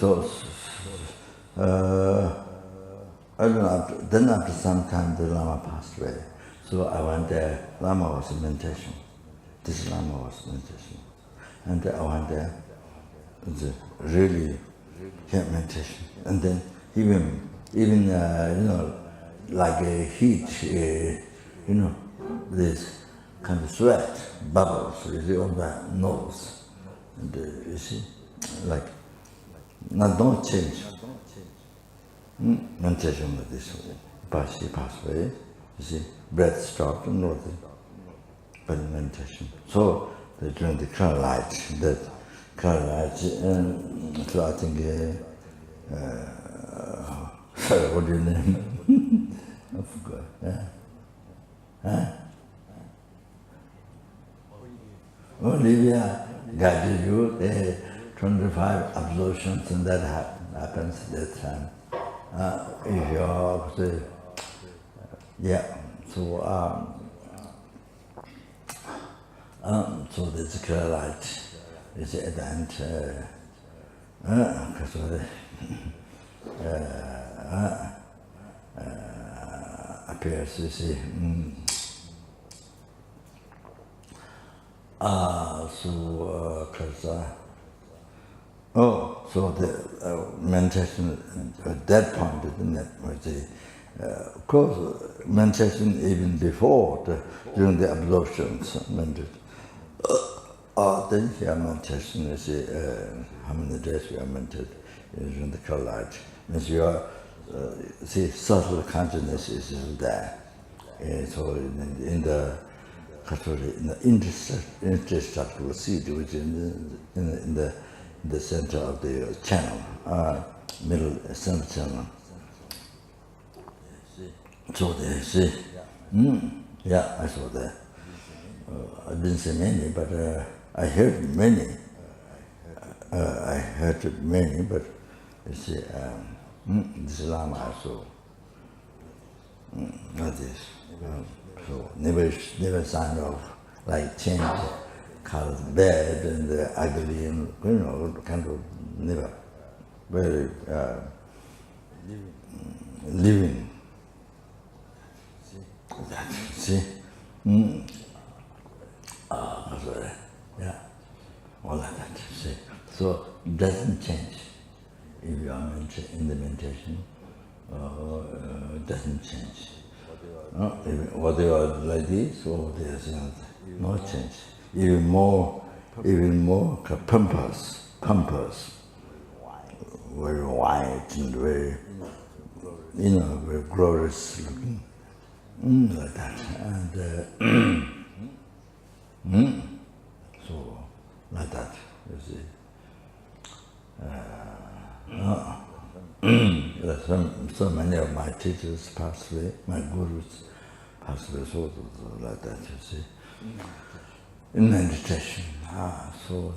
So I don't know. Then after some time, the Lama passed away. So I went there, Lama was in meditation. This Lama was meditation. And I went there, it's really meditation. And then even like a heat, this kind of sweat, bubbles, you see, on the nose. And you see, like, no change. Meditation like this way. She passed away, you see, breath stopped and nothing. But meditation. So they during the color light, so I think, sorry, what do you name? I forgot. Yeah. Huh? Olivia guided you, 25 absorptions, and that happens at that time. If you're, yeah, so there's a clear light, is at the end, appears, you see. So the meditation at that point, isn't it? Of course, meditation even before, during the absorptions, then you have meditation, you see, how many days you have meditated during the color light. Means you are, see, subtle consciousness is there. So in the interstructural seed, which is in the center of the channel, middle center channel. So they see, yeah, I saw that. I didn't say many, but I heard many. But you see, this Lama also, like this. So never sign of like change, color bad and ugly, and kind of never very living. See, yeah, all like that. See, so it doesn't change if you are in the meditation. It doesn't change. Whether you are like this or there's no change. Even more pompous, very white and very, very glorious looking, like that. And so like that, you see. So many of my teachers passed away, my gurus passed away, so like that, you see. In meditation, so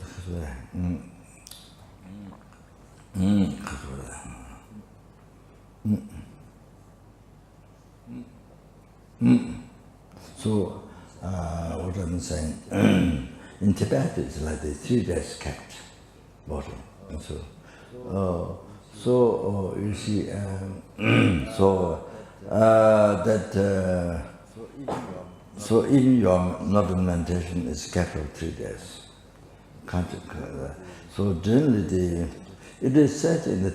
so what I'm saying, in Tibet it's like the 3 days kept bottle, and so you see, so even your northern meditation is kept for 3 days. So generally, it is said in the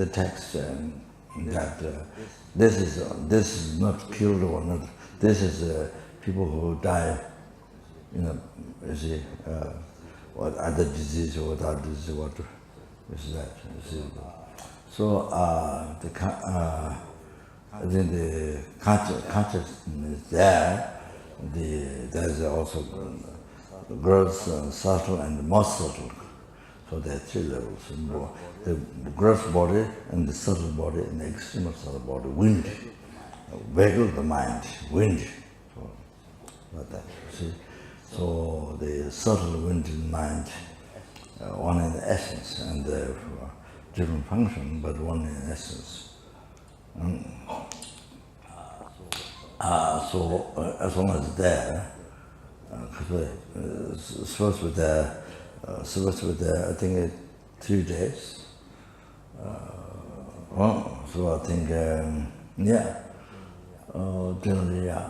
text that this is not killed or not. This is people who die, you see, what other disease or without disease, what is that? You see. So the consciousness there, there's also gross, subtle, and more subtle. So there are 3 levels. The gross body and the subtle body and the extreme subtle body, wind, vehicle the mind, wind. So like that. See? So the subtle wind in mind, one in essence, and different function, but one in essence. So as long as there, supposed to be there, I think 3 days. So I think, yeah. generally, yeah.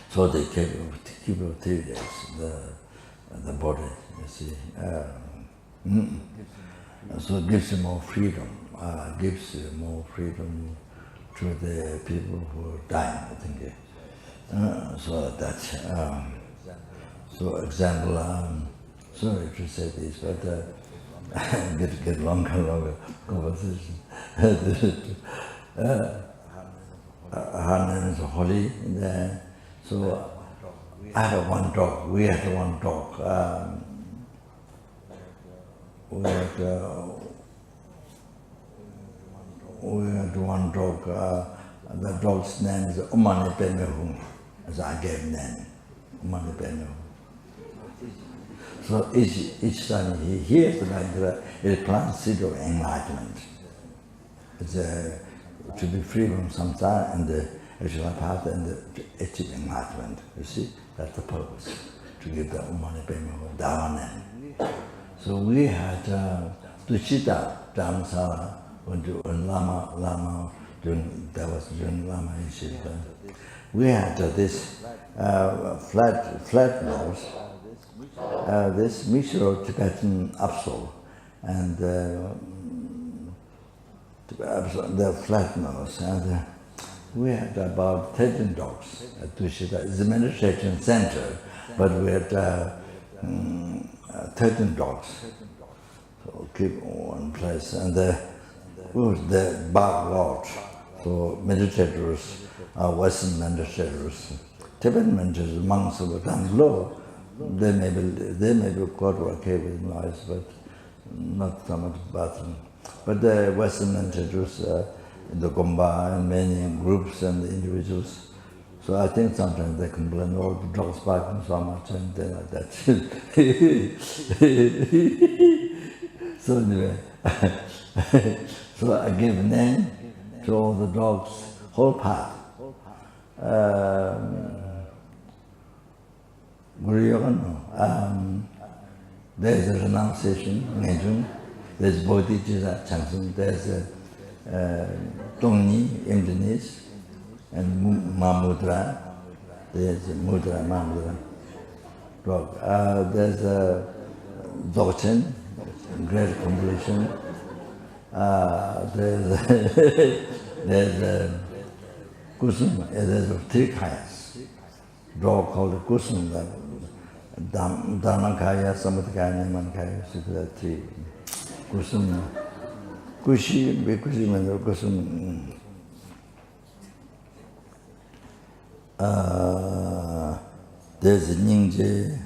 So they keep of 3 days, the body, you see. So it gives you more freedom, to the people who are dying, I think. So that's, so example, sorry to say this, but get longer conversation. Her name is Holly, so I have one dog, we had one dog. We had one dog, the dog's name is Umani Penmehung, as I gave name, Umani Penmehung. So each time he hears like that, it plants seed of enlightenment. It's to be free from samsara and the actual path and to achieve enlightenment. You see, that's the purpose, to give the Umani Penmehung Dharma name. So we had Tushita Dhammasala when Lama during Lama Ishita. We had this flat nose, this Mishro Tibetan Upsole, and the flat nose. And we had about 13 dogs at Tushita. It's a meditation center, but we had 13 dogs. So keep one place. And the Bach Lodge. So meditators, Western meditators, Tibetan meditators, monks who were down below, they may be quite okay with noise, but not so much bathroom. But the Western meditators, the Gomba and many groups and individuals, so I think sometimes they complain, oh, the dogs barking so much and things like that. So anyway, so I give a name to all the dogs, whole path. There's a renunciation, there's Bodhicitta Changsung, there's Tongni, Imdanis, and Mamudra, there's Mudra, Mamudra dog. There's Dzogchen, great completion. There's Kusum, there's 3 kayas. Dog called Kusum, Dharmakaya, Samadikaya, Nemankaya, so there are 3. Kusum, Kushi, Bikushi, Kusum. There's Nyingje,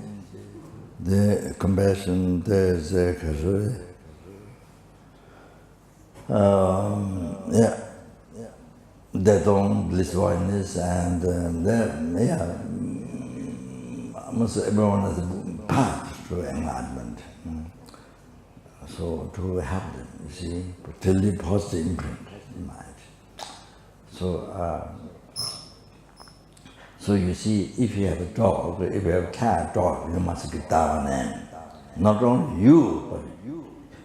the compassion, there's Kazuri. They don't bliss voidness, and almost everyone has a path to enlightenment. So to help them, you see, to leave positive imprint in mind. So you see, if you have a dog, if you have a cat, dog, you must give Dharma name. Not only you, but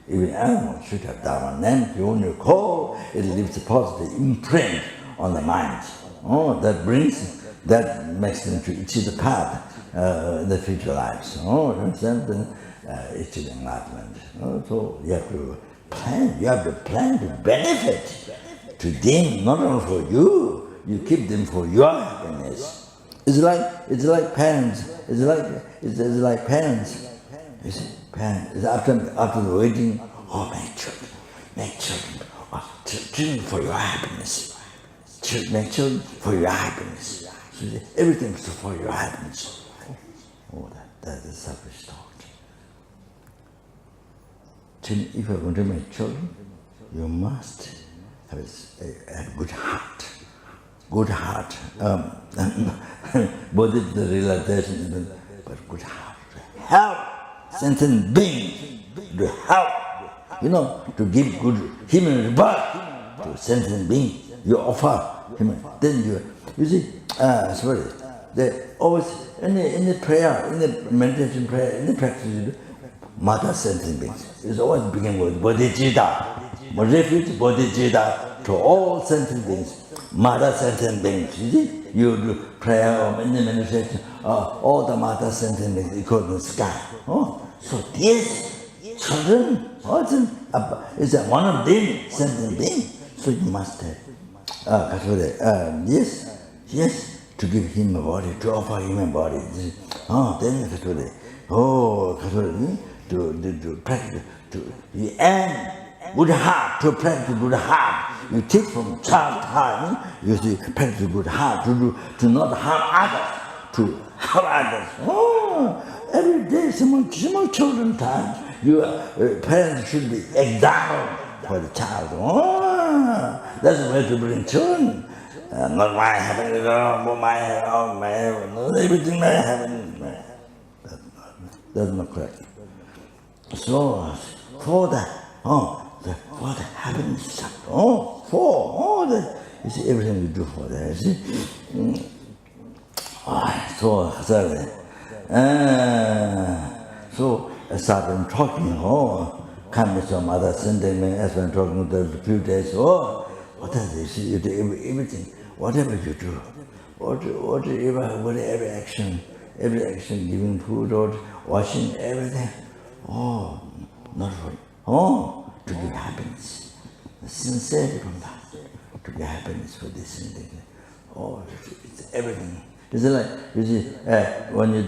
even animals should have Dharma name. You only call, it leaves a positive imprint on the mind. That makes them to achieve the path in the future lives. You understand? Achieve enlightenment. So you have to plan to benefit to them, not only for you. You keep them for your happiness. It's like parents. It's like parents. You see, parents. After the wedding, make children for your happiness. Make children for your happiness. So everything's for your happiness. That is selfish thought. If you're going to make children, you must have a good heart. Good heart. Both is the realization, but good heart. To help sentient being, to help, to give good human rebirth to sentient being. You offer human. Then you see, they always, in the prayer, in the meditation prayer, in the practice, mother sentient beings. It's always begin with bodhicitta. refuge bodhicitta to all sentient beings, mother sentient beings. You see, you do prayer or meditation, all the mother sentient beings equal in the sky. So these children is one of them sentient beings. So you must yes, to give him a body, to offer him a body. Then to practice, and good heart, to practice good heart. You teach from child time, you see, practice good heart, to not harm others, to help others. Every day, small children time, your parents should be example for the child. That's the way to bring children. Not my happiness, everything my happiness. That's not correct. So, for the happiness, you see, everything you do for that, you see. So, as I've been talking, come with some other sentiment, as I've been talking for a few days, what does it see? You do everything, whatever you do, whatever action, every action, giving food or washing, everything, not for to give happiness, sincerely from that, to give happiness for this and that. It's everything. It's like, you see, when you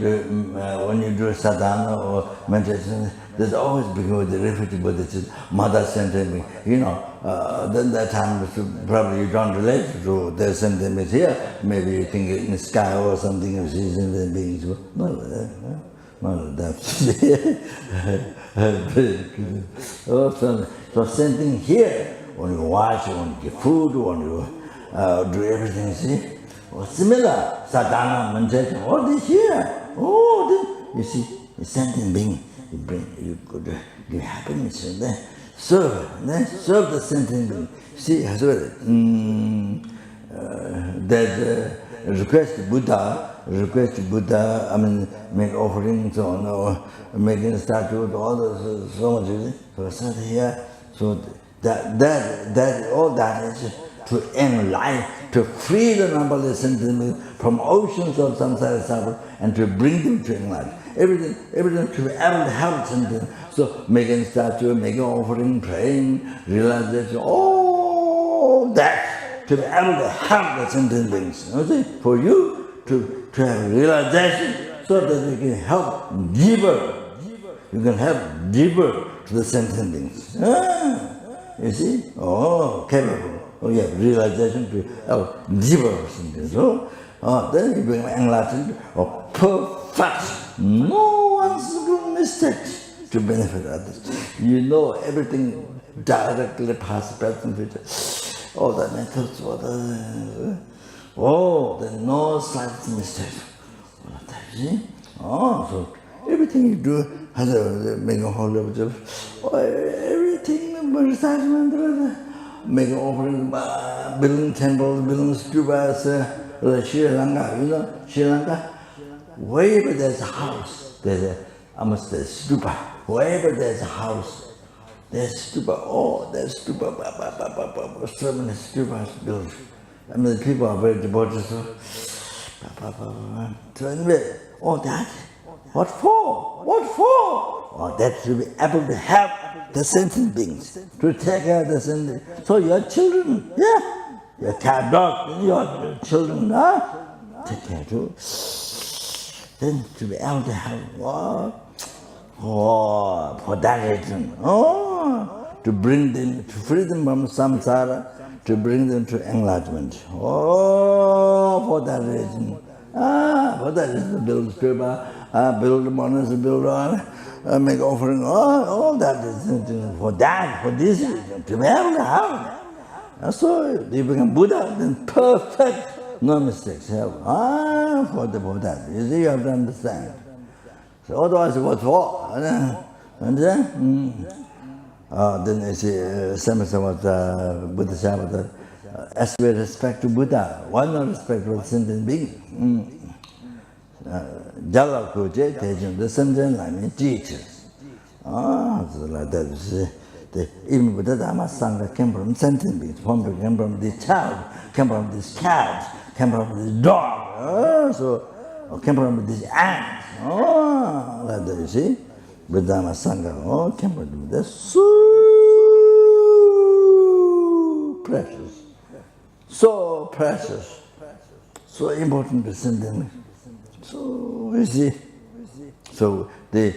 do sadhana or meditation, there's always begin with the refuge, but it's mother sentiment. Then that time probably you don't relate to the sentiment here. Maybe you think in the sky or something, you see sentient beings. No, that's so same thing here. When you wash, when you give food, when you do everything, see. Similar, sadhana, meditation, all this here. You see, a sentient being, you could give happiness and then serve the sentient being. See, there's request to Buddha, make offerings or making a statue, all those, so much. So here, so that all that is to end life, to free the numberless sentient beings from oceans of samsara suffering and to bring them to enlightenment. Everything to be able to help sentient. So making statue, making offering, praying, realization, all that to be able to help the sentient beings. You see, for you to have realization so that you can help deeper. You can help deeper to the sentient beings. You see? Capable. You have realization to help deeper sentient. So then you become enlightened or perfect. No one's doing mistakes to benefit others. You know everything directly past, present, future. All the methods, there's no slight mistake. See? So everything you do has to make a whole lot of everything, make an offering, building temples, building stupas, Sri Lanka, Sri Lanka. Wherever there's a house, there's a stupa. Wherever there's a house, there's stupa. There's stupa, so many stupas built. The people are very devoted. So anyway, that, what for? That to be able to help the sentient beings, to take care of the sentient beings. So your children, your cat, dog, your children, take care too. Then to be able to help, for that reason, to bring them, to free them from samsara, to bring them to enlightenment. For that reason. Build stupa, build monastery, build make offering, all that is for that, for this reason, to be able to help. So you become Buddha, then perfect, no mistakes. For the Buddha. You see, you have to understand. So otherwise, what for? Understand? Then you see, Samasa was Buddha Shabbat, as with respect to Buddha, why not respect for the sentient being? Jala Kuche, Tejun, the sentient, teachers. So like that, you see, even Buddha Dhamma Sangha came from sentient beings, came from this child, came from this cat, came from this dog, came from this ant. Like that, you see? Buddha Dhamma Sangha, came from this. So precious. So precious. So important to sentient beings. So, you see? So the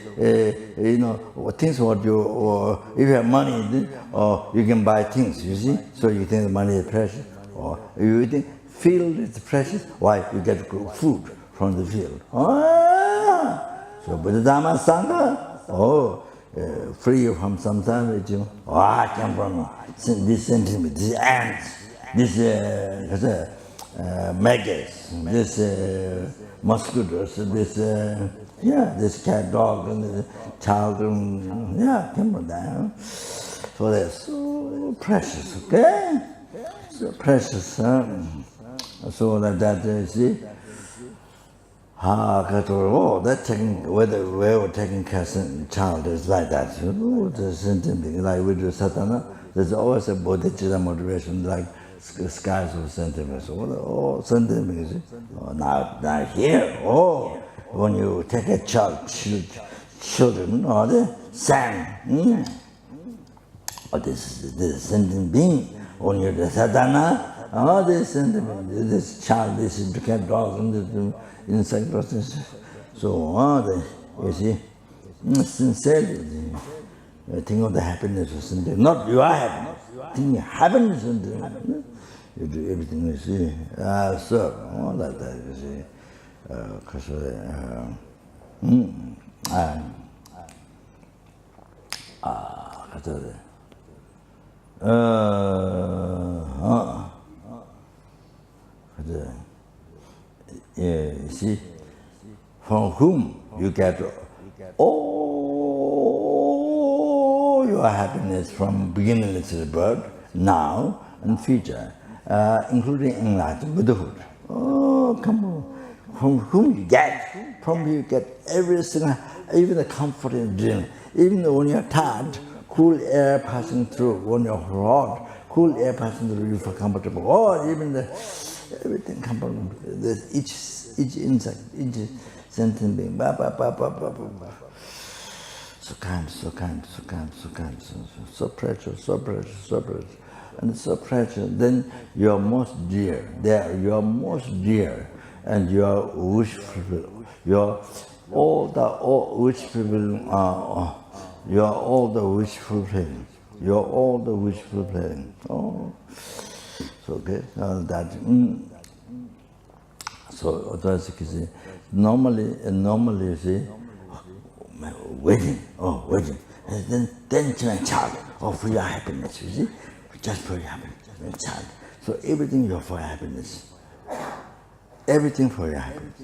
things what you if you have money, or you can buy things. You see, so you think the money is precious, or you think field is precious. Why you get food from the field? So Buddha Dhamma Sangha, free from samsara. I come from this sentiment, this ants, this maggots, this mosquitoes, this cat, dog, and the child, come from that. So they're so precious, okay? So precious, so that you see, that taking, whether we were taking care of child is like that. The sentiment, like we do sadhana, there's always a bodhicitta motivation, like skies of sentiments. Sentiments. Now here, when you take a children, or the sand, or this sentient being, when you're the sadhana, this sentiment, this child, this cat, dog, and this insect process. So, you see, sincerely, think of the happiness of sentient, not your happiness, think of happiness and you do everything you see, serve, like that, you see. Because you see, from whom you get all your happiness from beginning to the birth, now and future, including enlightened Buddhahood. Come on. From whom you get, every single, even the comfort in dream. Even when you're tired, cool air passing through. When you're hot, cool air passing through, you feel comfortable. Even everything comfortable. Each insect, each sentient being. So kind, so precious. And so precious. Then you're most dear. You're most dear. And you are wish fulfilled. You are all the wish fulfilling. You are all the wish fulfilling. You are all the wish fulfilling. So okay, that. So that's you see. Normally you see, waiting, and then child, for your happiness. You see, just for your happiness, child. So everything you're for happiness. Everything for your happiness.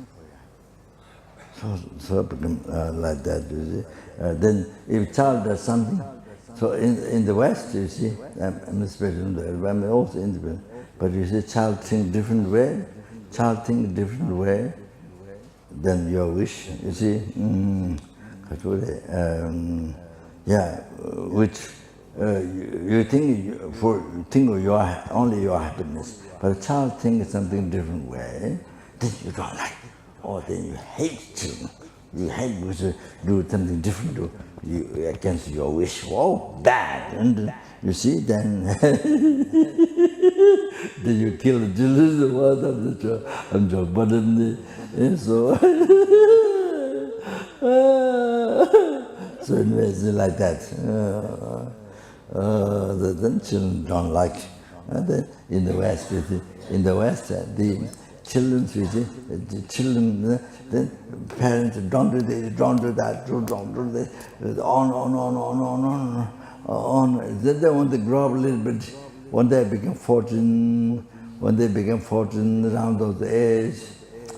So like that, you see. Then if child does something, so in the West, you see, I'm especially in the West, I'm also independent, but you see child think different way, than your wish, you see. Which you think of only your happiness, but a child thinks something different way, then you don't like, or then you hate children. You hate because you do something different against your wish. Bad. And you see, then then you kill the children, the word of the child, and your bottom. So anyway, it's like that. Then children don't like. In the West, the children, the parents don't do this, don't do that, don't do this, on. Then they want to grow up a little bit. When they become 14, around those age,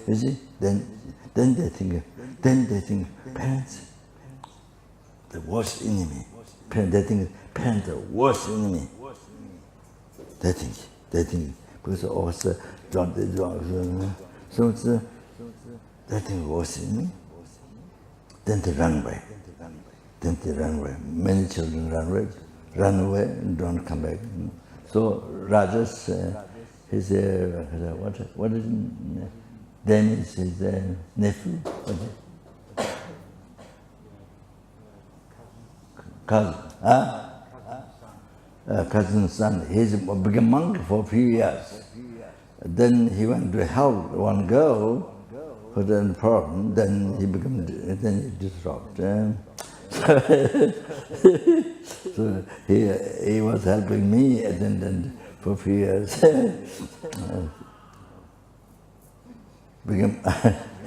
you see, then they think, parents, the worst enemy. They think parents are the worst enemy. They think, because also don't. So they think worst enemy. Then they run away. Many children run away. run away and don't come back. So Rajas, his what is Dennis, his nephew, what is it? Cousin, cousin's son. He's became monk for a few years. Then he went to help one girl who had a problem. Then he disrupted. So he was helping me and for a few years.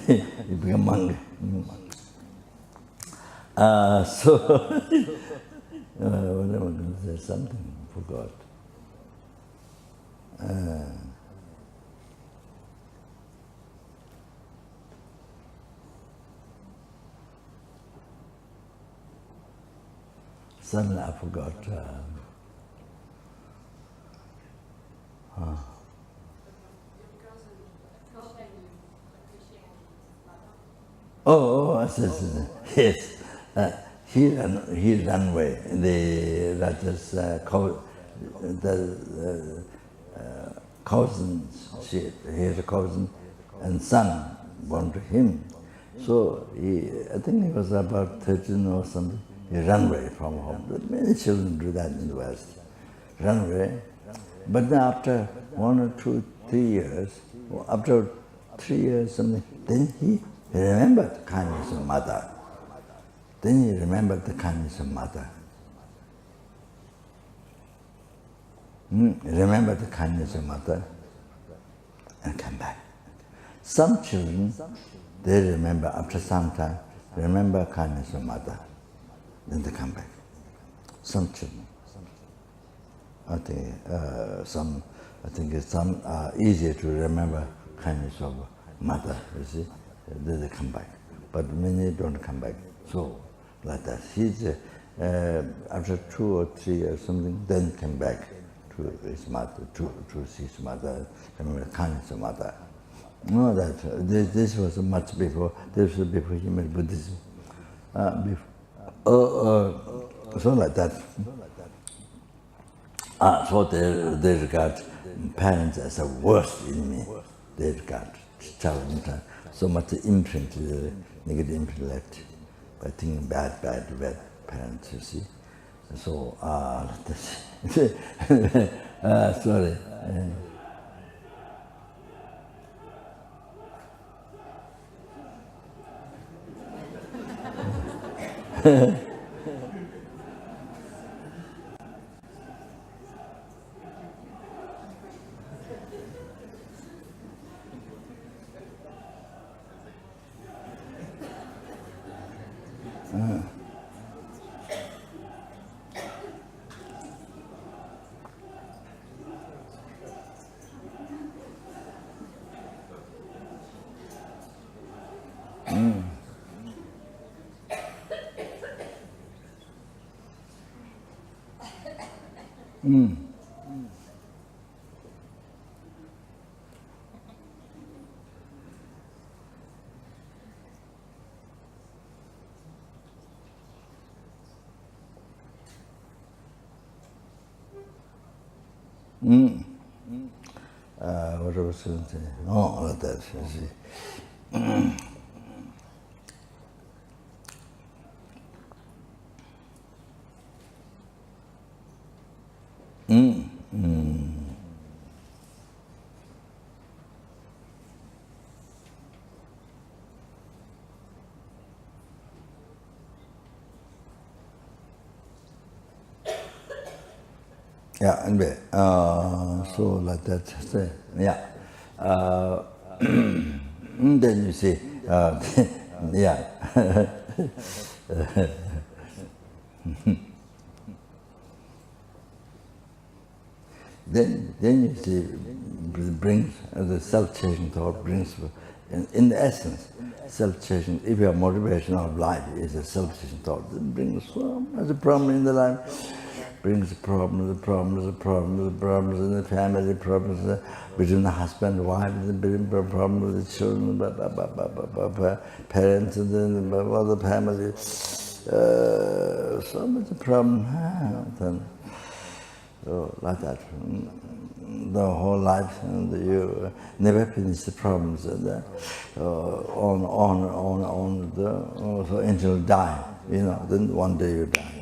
He became monk. So what am I going to say? Something forgot. Suddenly I forgot. Yes. He ran away. The Raja's cousins, he had a cousin and son born to him. So I think he was about 13 or something. He ran away from home. Many children do that in the West. Run away. But then after 1 or 2, 3 years, after 3 years something, then he remembered the kindness of mother. Then he remembered the kindness of mother. Remember the kindness of mother and come back. Some children, they remember after some time, remember kindness of mother, then they come back. Some children. I think some are easier to remember kindness of mother, you see, then they come back. But many don't come back. So, like that. He's, after 2 or 3 years something, then came back to his mother, to see his mother, remember kindness of mother. No, this was much before, this was before he met Buddhism. So like that. So they regard parents as the worst enemy. They regard child so much imprint, negative imprint left by thinking bad parents, you see. So, sorry. What I was going to say? Oh, like that, you see. Yeah, anyway, so like that, yeah. Then you see, yeah. Then you see, brings the self-chasing thought brings, in the essence, self-chasing. If your motivation of life is a self-chasing thought, it brings so much problem in the life. Brings the problems in the family, problems between the husband and wife, the problems with the children, parents, and then other family. so much problem, then, so like that. The whole life, and you never finish the problems, and so until die. Then one day you die.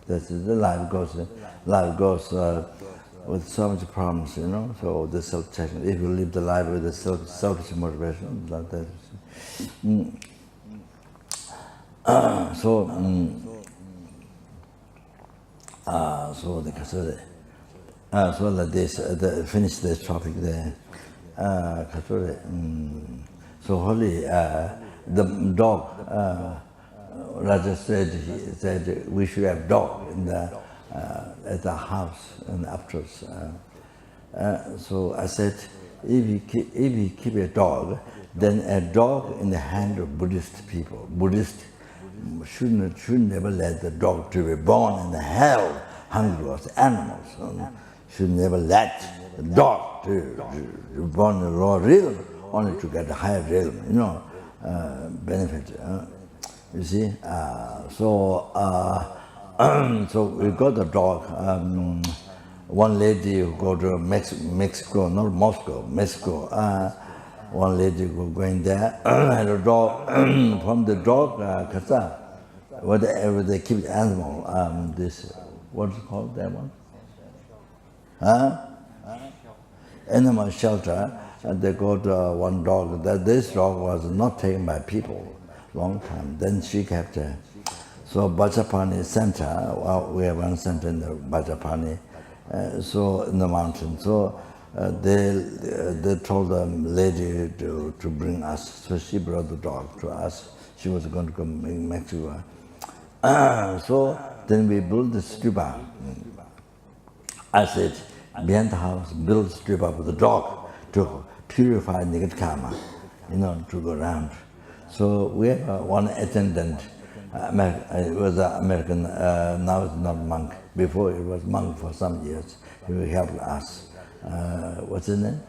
That's it. The life goes. Life goes with so much problems, So the self-checking. If you live the life with the selfish motivation, like that. So like this, finish this topic there. So holy, the dog. Raja said we should have dog in at the house and afterwards. So I said, if you keep a dog, then a dog in the hand of Buddhist people. Buddhist should never let the dog to be born in the hell, hungry as animals. Should never let the dog to be born in the lower realm, only to get the higher realm, benefit. You see, so we got the dog. One lady who go to Mexico, not Moscow, Mexico. One lady who going there, and the dog from the dog, whatever they keep the animal. This what's it called, that one? Animal shelter. And they got one dog. This dog was not taken by people. Long time. Then she kept her. So Bajapani center, we have one center in the Bajapani, so in the mountain. So they told the lady to bring us. So she brought the dog to us. She was going to come in Mexico. So then we built the stupa. I said, behind the house, build stupa with the dog to purify negative karma, to go around. So we have one attendant, it was an American, now it's not monk. Before it was monk for some years. He helped us. What's his name?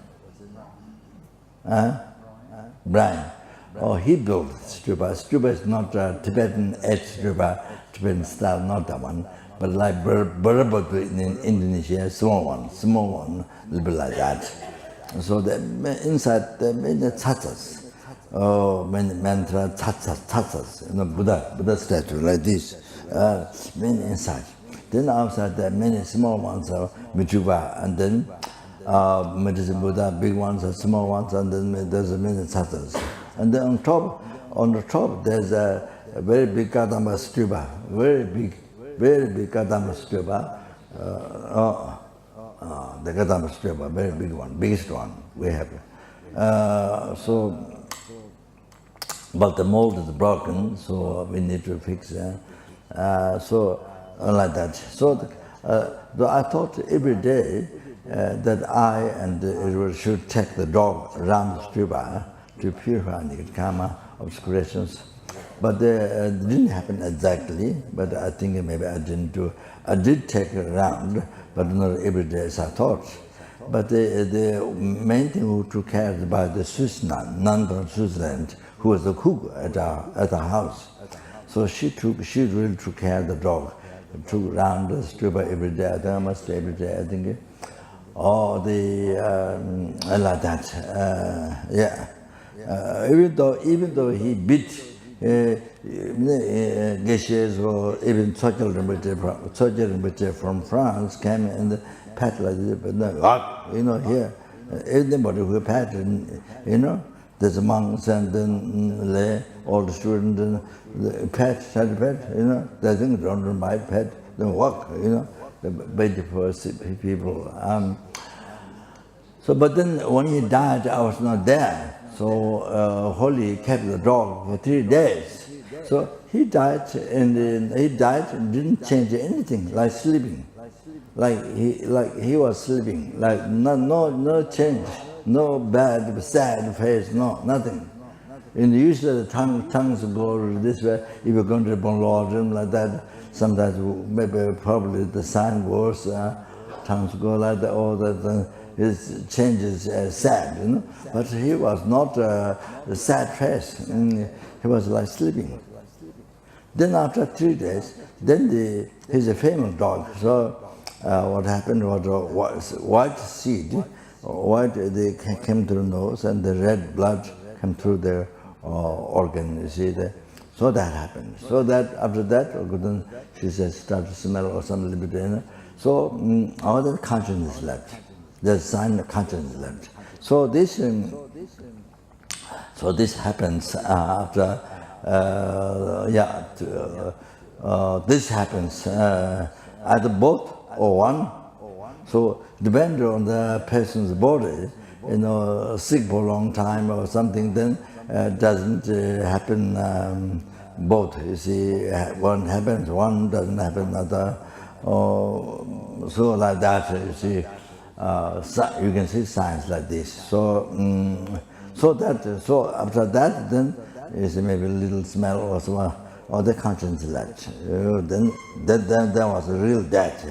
Brian. Oh, he built stupa. Stupa is not Tibetan stupa, Tibetan style, not that one. But like Borobudur in Indonesia, small one, a little bit like that. So inside there are many tatas. Many mantra tatas, Buddha statue like this, many inside. Then outside there are many small ones are Michuba, and then medicine Buddha, big ones are small ones, and then there's many tatas. And then on the top there's a very big Kadamba stupa, very big Kadamba stupa. The Kadamba stupa, very big one, biggest one we have. But the mold is broken, so we need to fix it. So like that. So I thought every day that I and Israel should take the dog around the stupa to purify the karma obscurations. But it didn't happen exactly. But I think maybe I didn't do. I did take it around, but not every day as I thought. But the main thing who took care about the Swiss nun from Switzerland, who was the cook at our house. So she really took care of the dog. Took around the stupa every day. I think I must say every day. I think, like that. Even though he beat Geshes or even Sochel Rinpoche from France came and pat like this, but no, here anybody who pat, there's monks and then lay, all the students, and pet, they think don't mind pet, don't walk, wait for people. So, but then when he died, I was not there. So Holy kept the dog for 3 days. So he died and didn't change anything, like sleeping, like he was sleeping, like no change. No bad, sad face, no, nothing. And usually the tongues go this way. If you're going to the Lord, like that, sometimes maybe probably the sign goes, tongues go like that, or that his changes sad, But he was not a sad face. He was like sleeping. Then after 3 days, then he's a famous dog. So what happened was white seed, white they came through the nose, and the red blood came through the organ. You see that. So that happened. So that after that, she says started to smell or some little bit. So all the consciousness left. The sign of consciousness left. So this happens after. This happens either both or one. So depending on the person's body, sick for a long time or something, then doesn't happen both. You see, one happens, one doesn't happen, another. So like that, you see, you can see signs like this. So after that, then you see maybe a little smell or some other conscience left. Then was a real death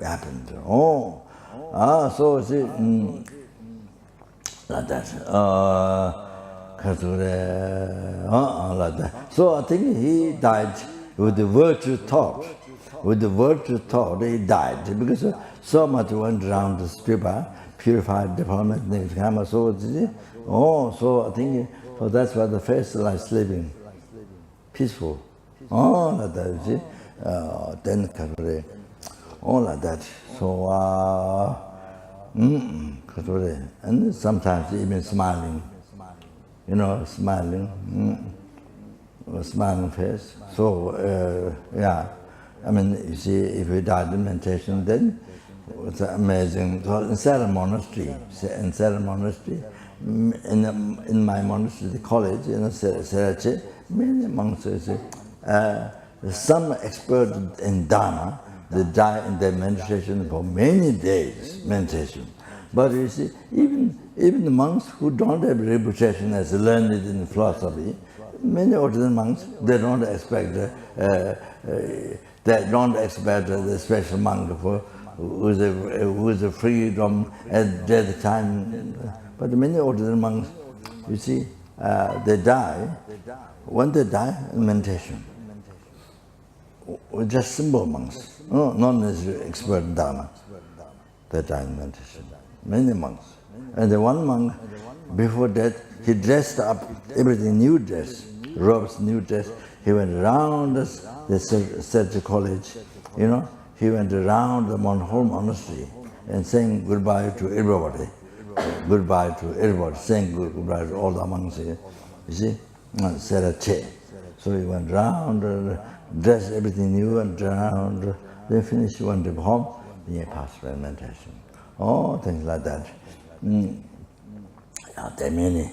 happened. So see, like that. Like that. So I think he died with the virtue thought. With the virtue thought, he died because so much went around the stupa, purified, deformed, so I think. So that's why the face is like sleeping, peaceful. Like that, you see. Then like that. So, and sometimes even smiling, smiling face. So, I mean, you see, if we died in meditation, then it's amazing. So inside a monastery, in my monastery, the college, Serache, many monks, some expert in Dharma, they die in their meditation for many days, meditation. But you see, even the monks who don't have reputation as learned in philosophy, many ordinary monks, they don't expect the special monk who is a freedom at that time. But many ordinary monks, you see, they die. When they die, in meditation. Just simple monks, not necessarily expert in Dharma. They die in meditation. Many monks. And the one monk, before death, he dressed up everything, new dress, robes, new dress. He went around the Serge College, he went around the whole monastery and saying goodbye to everybody. Goodbye to everybody, saying goodbye to all the monks here. You see, Serache. So he went round, dressed everything new and round, then finished, went to home, then he passed by meditation. Things like that. There are many.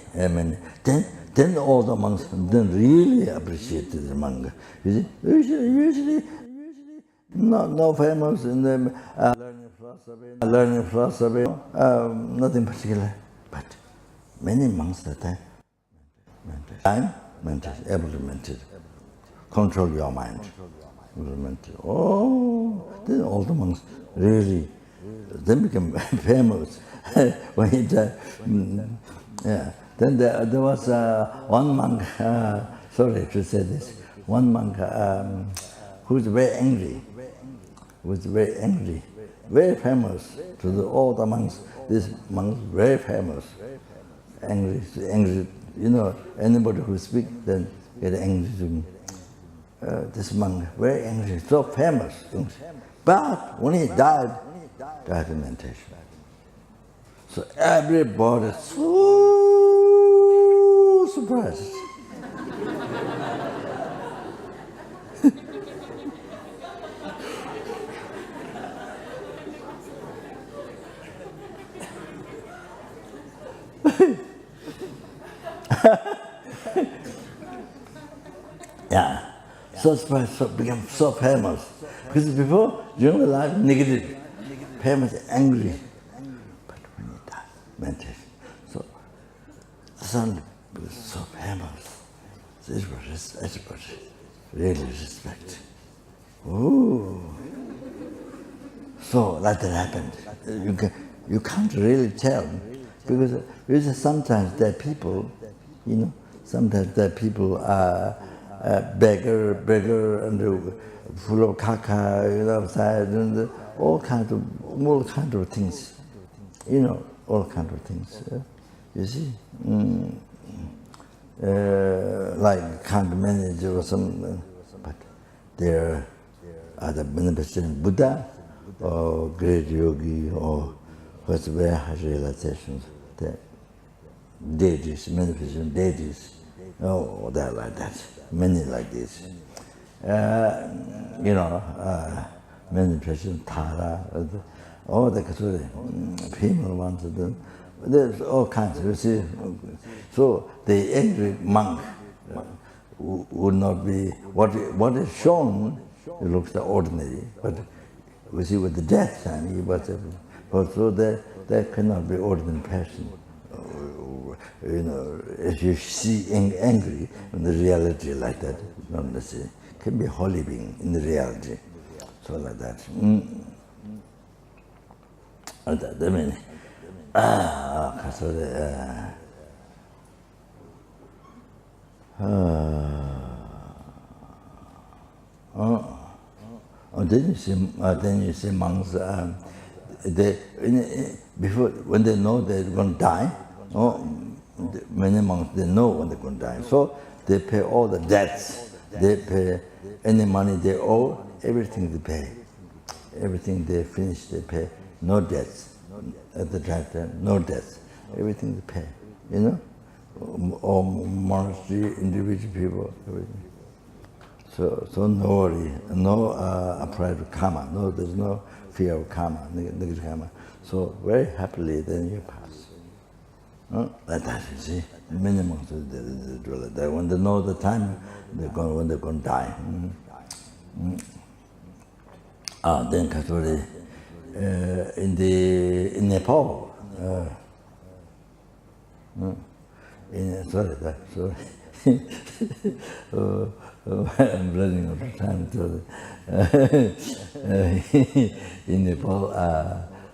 Then all the monks then really appreciated the monk. You see, usually no famous in the learning philosophy, nothing particular, but many monks that time meditate, able to meditate, control your mind. Then all the monks really, then became famous when he died. Then there was one monk, sorry to say this, one monk who was very angry, very famous to all the monks. This monk very famous, angry. Anybody who speaks then get angry to me. This monk very angry, so famous. But when he died in meditation. So everybody so surprised. So surprised, so became so famous. Because before, during the life, negative, famous, angry. But when he died, meditation. So suddenly was so famous. This was everybody really respect. So like that happened. You can't really tell because sometimes there are people, sometimes there are people beggar, and full of caca outside, and all kinds of things, all kinds of things. You see, like can't manage or something, but there are the manifestation Buddha or great yogi or what's very high realizations, the deities, manifestation deities, they're like that, many like this. Manifestation Tara, all the female ones, there's all kinds, you see. So the angry monk would not be, what is shown, it looks ordinary, but we see with the death time, he was so that cannot be ordinary person. If you see angry in the reality like that, not necessarily, can be holy being in the reality. So like that. I mean, then you see monks. Before, when they know they're going to die, many monks, they know when they're going to die. So they pay all the debts. They pay any money they owe, everything they pay. Everything they finish, they pay. No debts. At the time, no debts. Everything they pay. Or monastery, individual people, everything. So no worry, no applied to karma. No, there's no fear of karma, negative karma. So very happily, then you pass. Like that, you see. Many monks do like that. When they know the time, when they're going to die. Then Katori, in Nepal, sorry. I'm running out of time. In Nepal,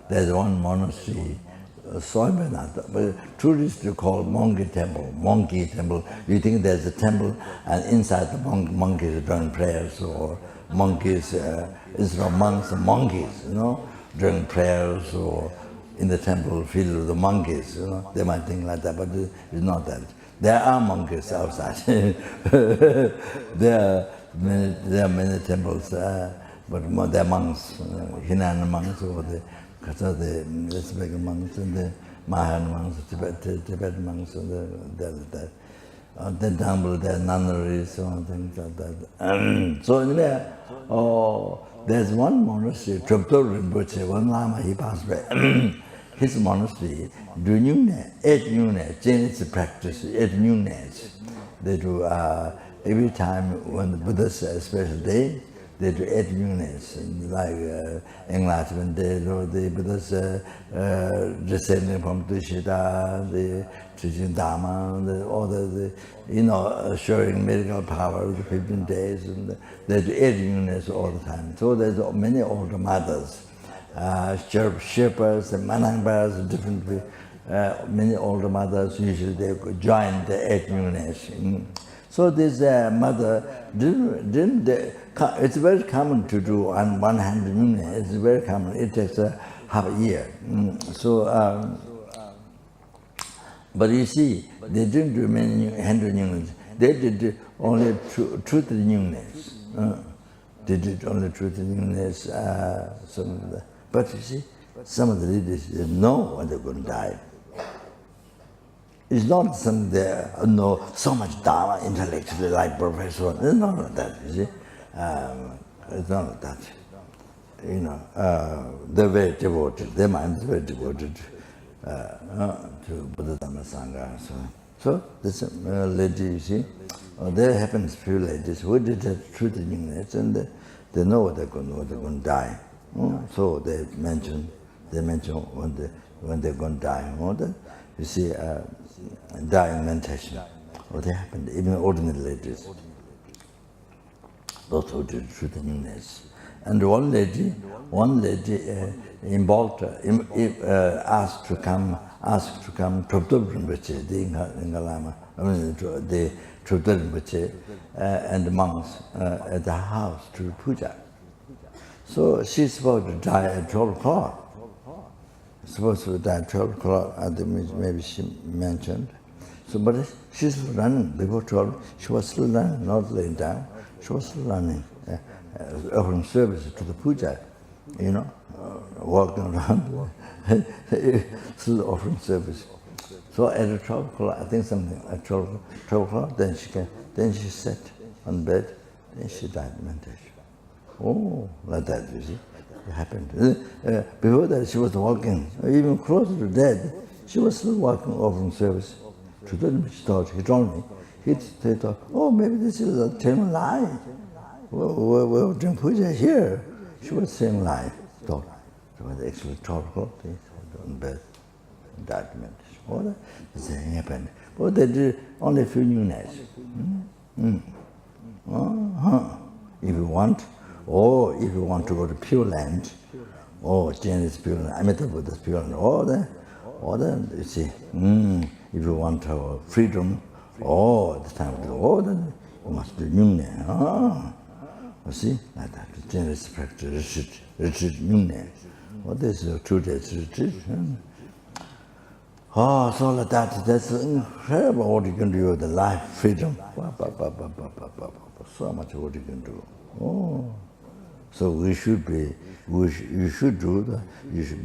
there's one monastery, but tourists call monkey temple. You think there's a temple, and inside the monkeys are doing prayers, or monkeys, instead of monks, monkeys, doing prayers, or in the temple filled with the monkeys, They might think like that, but it's not that. There are monkeys outside. There are many temples, but they're monks, Hinan monks, or the Uzbek monks, and the Mahan monks, Tibetan monks, and the temple, there are nunneries, or things like that. So anyway, there's one monastery, Transcript Rinpoche, one Lama, he passed away. His monastery, do eight nyungne, Chinese practice, 8 nyungnes. They do, every time when the Buddha's special day, they do 8 nyungnes, like enlightenment day, the Buddha's descending from Tushita, the teaching Dharma, all the showing medical power of the 15 days, and they do 8 nyungnes all the time. So there's many older mothers. Sherpas and Manangbas, different many older mothers usually they join the 8 nyungnes. So this mother it's very common to do on 100 nyungnes. It's very common. It takes half a year. But you see, they didn't do many 100 nyungnes. They did only 2-3 nyungnes. They did only 2-3 nyungnes. But you see, some of the leaders know when they're going to die. It's not something they know so much Dharma intellectually like professor. It's not like that, you see. It's not like that. They're very devoted. Their mind is very devoted to Buddha Dhamma Sangha. So this lady, you see, there happens few ladies who did have truth nyungnes, and they know what they're going to die. So they mention when they're going to die. You see, dying meditation. What happened? Even ordinary ladies, those who did truth nyungnes. And one lady in Balta asked to come to Transcript Rinpoche, the Lama. I mean, Trungpa Rinpoche and the monks at the house to do puja. So she's supposed to die at 12 o'clock. Supposed to die at 12 o'clock, I think maybe she mentioned. So, but she's running before 12. She was still running, not laying down. She was still running, offering service to the puja, walking around, still offering service. So at 12 o'clock, I think something at 12 o'clock, then she sat on bed, then she died in meditation. Oh, like that, you see, it happened. Before that, she was walking, even closer to death. She was still walking, offering service. He told me, he thought, oh, maybe this is a telling lie. We're doing puja here. She was saying lie. Thought. So it was actually 12 o'clock, they was on bed, died in meditation. What? This happened. But they did only a few units. If you want, or if you want to go to Pure Land, or Jain's Pure Land, Amitabha Buddha's Pure Land, or then you see, if you want freedom, the time to go, then you must do Nyungne. You see, like that, Jain's practice, retreat Nyungne. This is a 2 days retreat. So like that's incredible what you can do with the life, freedom. So much what you can do. So you should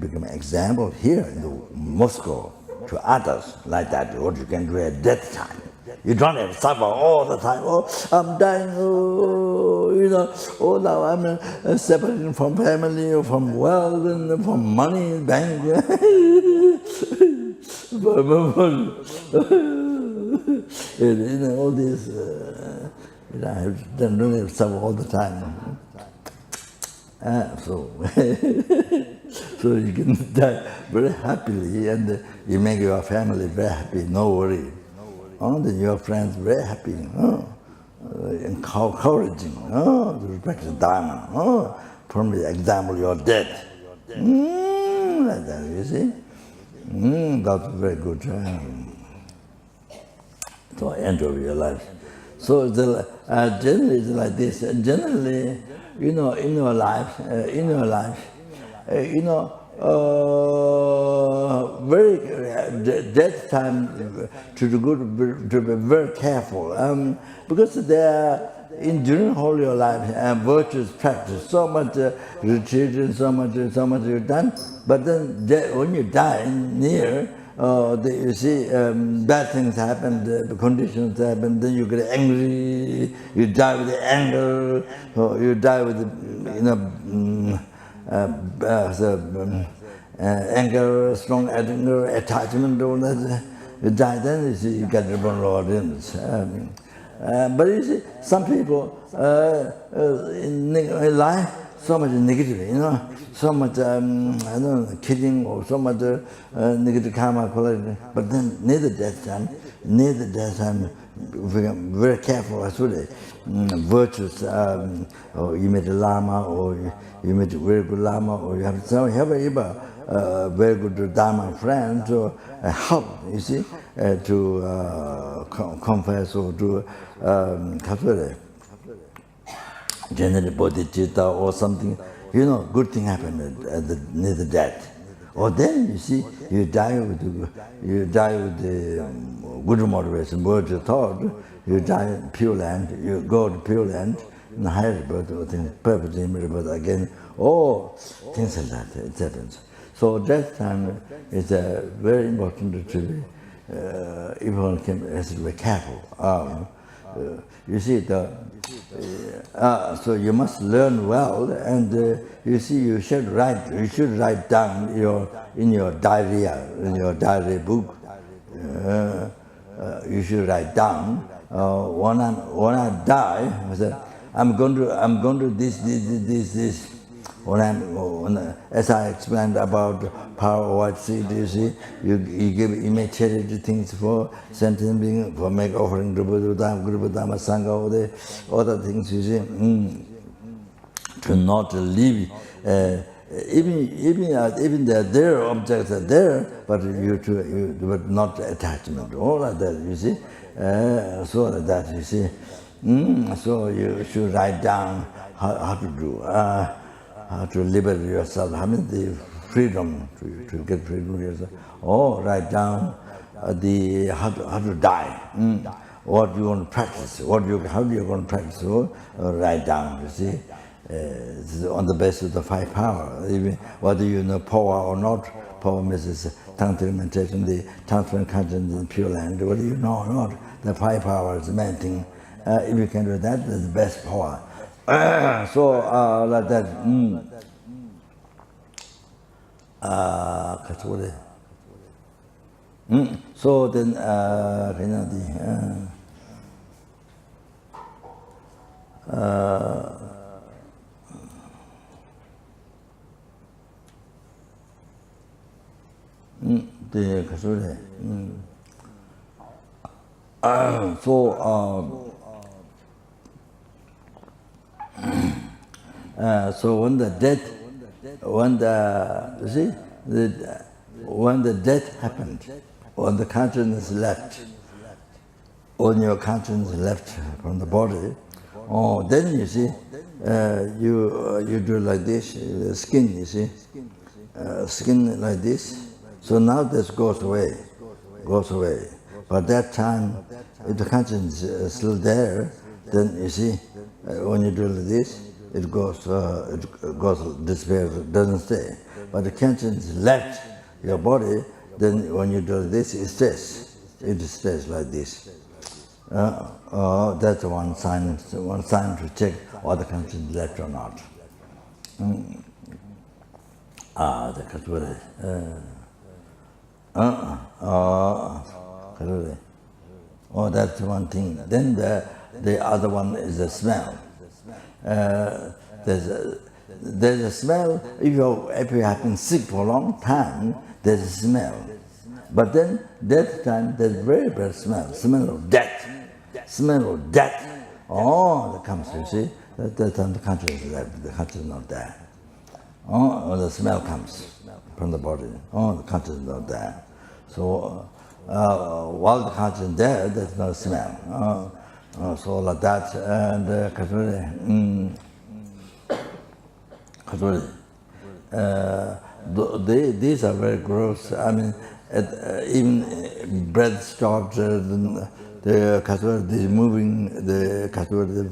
become an example here in Moscow to others like that, what you can do at that time. You don't have to suffer all the time. Oh, I'm dying, now I'm separating from family, or from wealth, and from money, bank. All this, I don't have to suffer all the time. So you can die very happily, and you make your family very happy, no worry. Then your friends very happy, encouraging, to practice Dharma. From the example, you're dead. Like that, you see? That's very good. So enjoy your life. So generally it's like this. Generally, in your life, very that time to be very careful, because during whole your life virtuous practice, so much retreat and so much you've done, but then when you die near, you see bad things happen, the conditions happen, then you get angry, you die with the anger, you die with anger, strong anger, attachment, all that. You die, then you see you get the Lord in. But you see, some people in life, so much negative, so much killing, or so much negative karma collected. But then neither that time, very careful, I should say, virtuous, or you meet a Lama, or you meet a very good Lama, or you have a very good Dharma friend to help, you see, to confess or to generate bodhicitta or something, good thing happened near the death. Or then you see, you die with the good motivation, virtuous thought. You die in Pure Land, you go to Pure Land, in the higher birth, or things perfectly birth again. Things like that, it happens. So that time is very important to be, everyone has to be careful. You see, so you must learn well, and you see, you should write down in your diary book. You should write down when I die. I said, I'm going to this. As I explained about power of white seed, you see, you give immaterial things for sentient being, for make offering to Buddha, Dhamma, Sangha, all the other things, you see, to not leave, even their objects are there, but but not attachment, all of that, you see. So that you see. So you should write down how to do, how to liberate yourself, how the freedom to get freedom yourself. Or write down the how to die. What you want to practice, how do you want to practice? Write down. You see. On the basis of the 5 power, even whether you know power or not. Power means tantric meditation, the transparent consciousness in Pure Land. Whether you know or not, the 5 powers, the main thing. If you can do that, that's the best power. So like that. So then, so when the death, when the death happened, when the consciousness left, when your consciousness left from the body, then you see, you do like this, the skin, you see, skin like this. So now this goes away. But that time, if the consciousness is still there, then you see, when you do like this, it goes disappears, doesn't stay. But the consciousness left your body, then when you do this, it stays. It stays like this. That's one sign to check whether the consciousness left or not. That's one thing. Then the other one is the smell. There's a smell. If you have been sick for a long time, there's a smell. But then that time there's very bad smell of death. Smell of death. That comes, you see. That time the consciousness is left, the consciousness is not there. The smell comes from the body. The consciousness is not there. So while the consciousness is there, there's no smell. So like that, and these are very gross. I mean, even breath stopped. The moving, the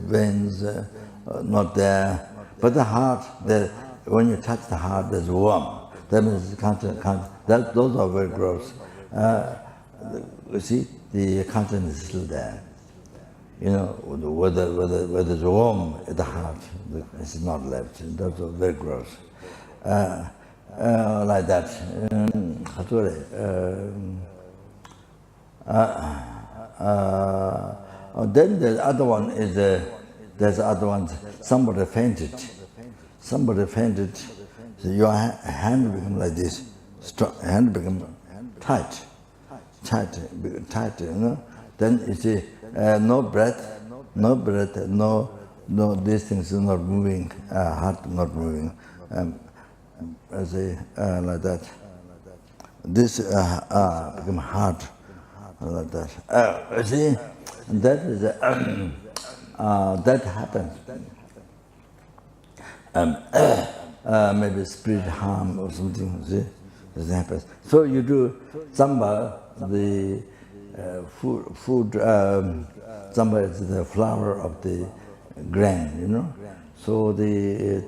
veins not there. But the heart, when you touch the heart, there's warm. That means those are very gross. You see, the consciousness is still there. You know, whether it's warm at the heart, it's not left. Those are very gross. Like that. Then the other one is there's other ones. Somebody fainted. So your hand become like this. Hand become tight. You know. Then you see no breath, no these things are not moving. Heart not moving. I say like that. This become hard. Like that. You see, that is that happens. Maybe spirit harm or something. See, this happens. So you do samba, the food. Samba is the flower of the grain, you know. So the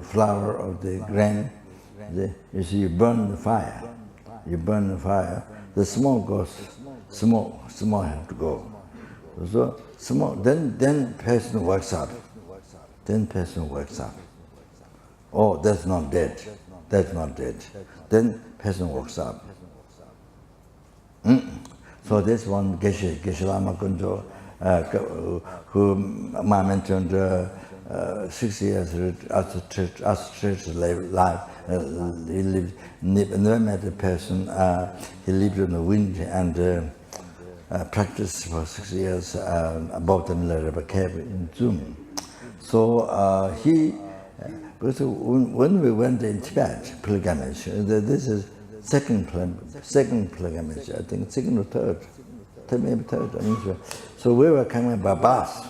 flower of the grain. You see, you burn the fire. The smoke goes. Smoke have to go. So smoke. Then person wakes up. Oh, that's not dead. Then person wakes up. So this one Geshe Lama Kunjo, who I mentioned 6 years after church life, he lived, never met a person. He lived in the wind and practiced for 6 years above the Milarepa cave in Zoom. So because when we went in Tibet pilgrimage, this is second pilgrimage, I think second or third, maybe third, I'm not sure. So we were coming by bus.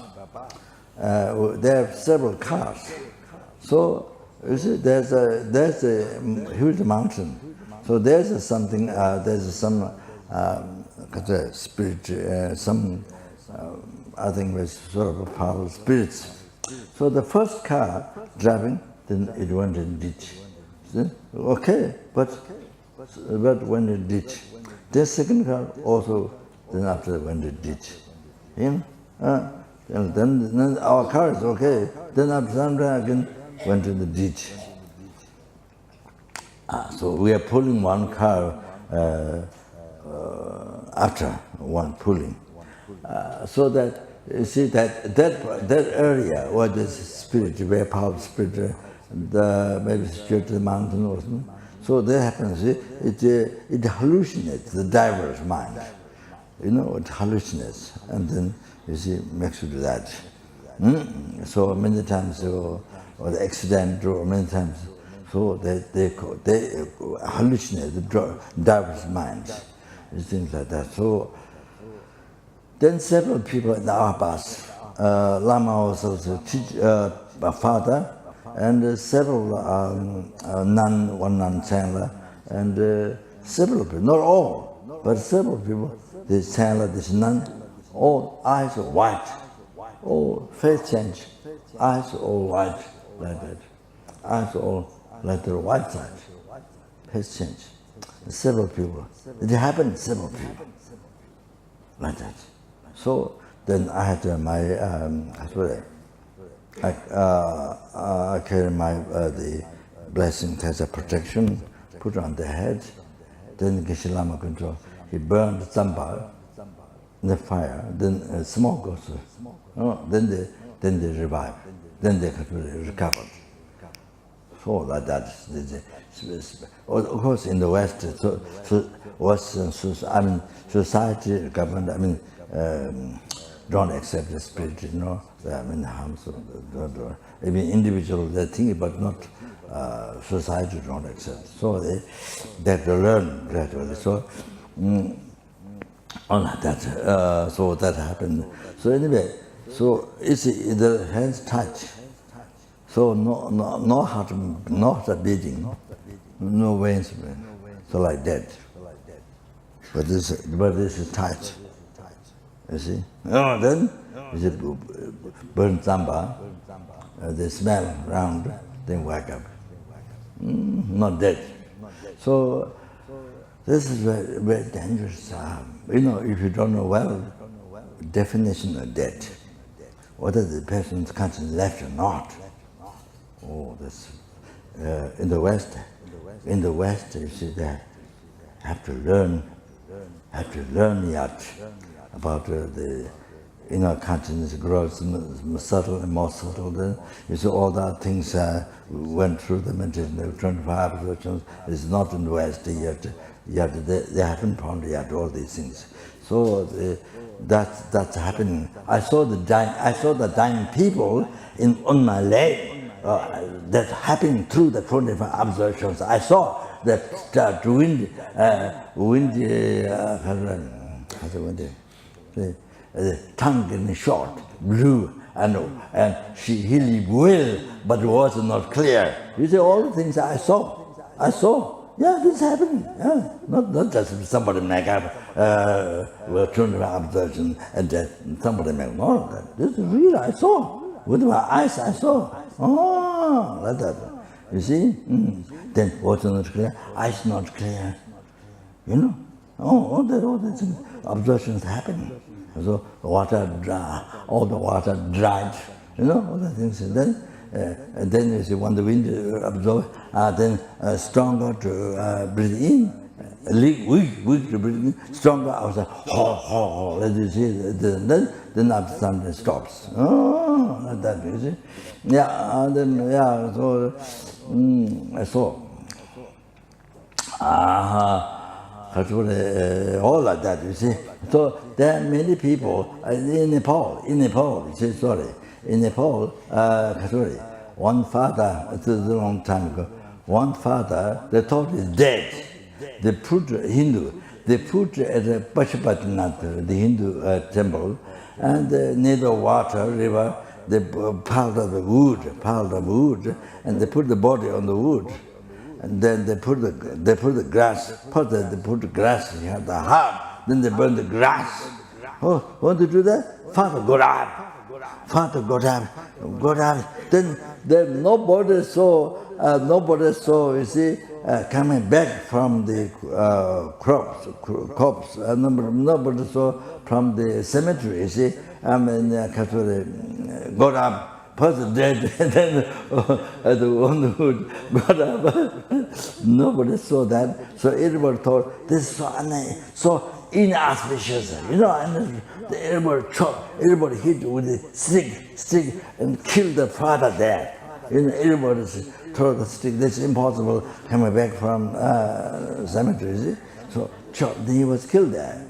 There are several cars. So you see, there's a huge mountain. So there's something, there's some spirit, some I think was sort of powerful spirits. So the first car driving, then it went in ditch. Okay, but went in ditch. The second car also, then after went in ditch. You know? And then our car is okay. Then after some time again went to the ditch. So we are pulling one car after one pulling. So that you see that area where this spirit, very powerful spirit, maybe secure to the mountain or something. So that happens. It hallucinates the diver's mind. You know, it hallucinates, and then you see makes you do that. So many times, or the accident, or many times, so they hallucinate the diver's minds, things like that. So then several people in our bus, Lama was also father, and several one nun Chandler, and several people, not all, but several people, this Chandler, this nun, all eyes are white, all face change, eyes all white like that, eyes all like the white side, face change. Several people, it happened to several people like that. So then I had I carry my the blessing as a protection, put on the head. Then Geshe Lama control. He burned Tsamba in the fire. Then smoke goes. Then they revive. Then they recover. So like that. Of course, in the West, Western society, government, don't accept the spirit, you know. Harms. Even individual they think, but not society don't accept. So they have to learn gradually. So all that. So that happened. So anyway, so it's the hands touch. So no heart beating, no veins. So like that. But this is touch. You see? Then you see, burn Tsamba, they smell round, then wake up. Not dead. So this is very, very dangerous. You know, if you don't know well, definition of death, whether the person's conscience left or not. Oh, this in the West, you see, they have to learn yet about the inner consciousness grows subtle and more subtle. Then you see all that things went through the meditation. The 25 observations is not in the West yet. They haven't found yet all these things. So that's happening. I saw the dying people on my leg. That happening through the 25 observations. I saw that wind, the tongue getting short, blew, and she really will, but it was not clear. You see, all the things I saw. Yeah, this is happening. Yeah, not just somebody make up, well, 25 observations, and somebody make no. This is real. I saw with my eyes. I saw. Oh, like that. You see? Then water not clear, eyes not clear. You know? All these observations happening. So water dry, all the water dried. You know, all the things. And then you see when the wind absorbs, then stronger to breathe in, weak to breathe in, stronger outside. Let you see. Then after something stops. Oh, like that, you see. Yeah, so I saw. All like that, you see. So there are many people in Nepal, you see, in Nepal, one father, it was a long time ago, one father, they thought he's dead. they put they put at the Pashupatinath, the Hindu temple, and near the water, river, they piled up the wood, and they put the body on the wood. And then they put the grass. First they put the grass in the heart. Then they burn the grass. Oh, want to do that? Father got up. Then nobody saw. You see, coming back from the corpse. Nobody saw from the cemetery. You see, got up. First dead, then the one who got up. Nobody saw that. So everybody thought this is so inauspicious. And everybody hit with a stick and killed the father there. Everybody throw the stick. That's impossible coming back from cemetery. So then he was killed there.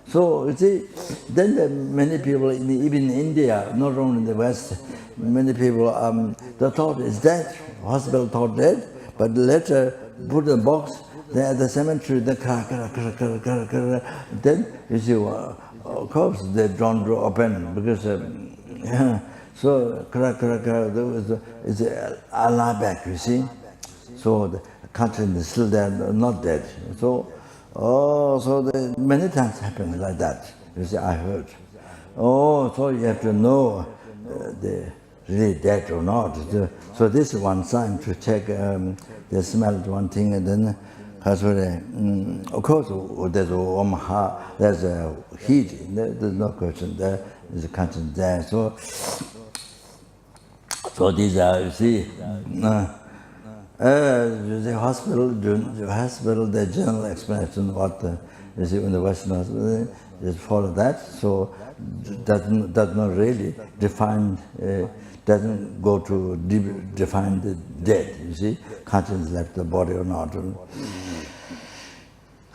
So you see, then many people, even in India, not only in the West, many people, they thought it's dead. Hospital thought dead, but later put in a box. There at the cemetery, the then you see, of course they don't open because so it's Allah back. You see, so the country is still there, not dead. So. Many times happen like that. You see, I heard. So you have to know they're really dead or not. So this is one sign to check. They smelled one thing, and then of course there's a heat. There's no question there. There's a conscience there. So these are, you see. The hospital, the general explanation what you see in the Western hospital, just follow that. So does not really define, doesn't go to define the dead. You see, conscience left the body or not.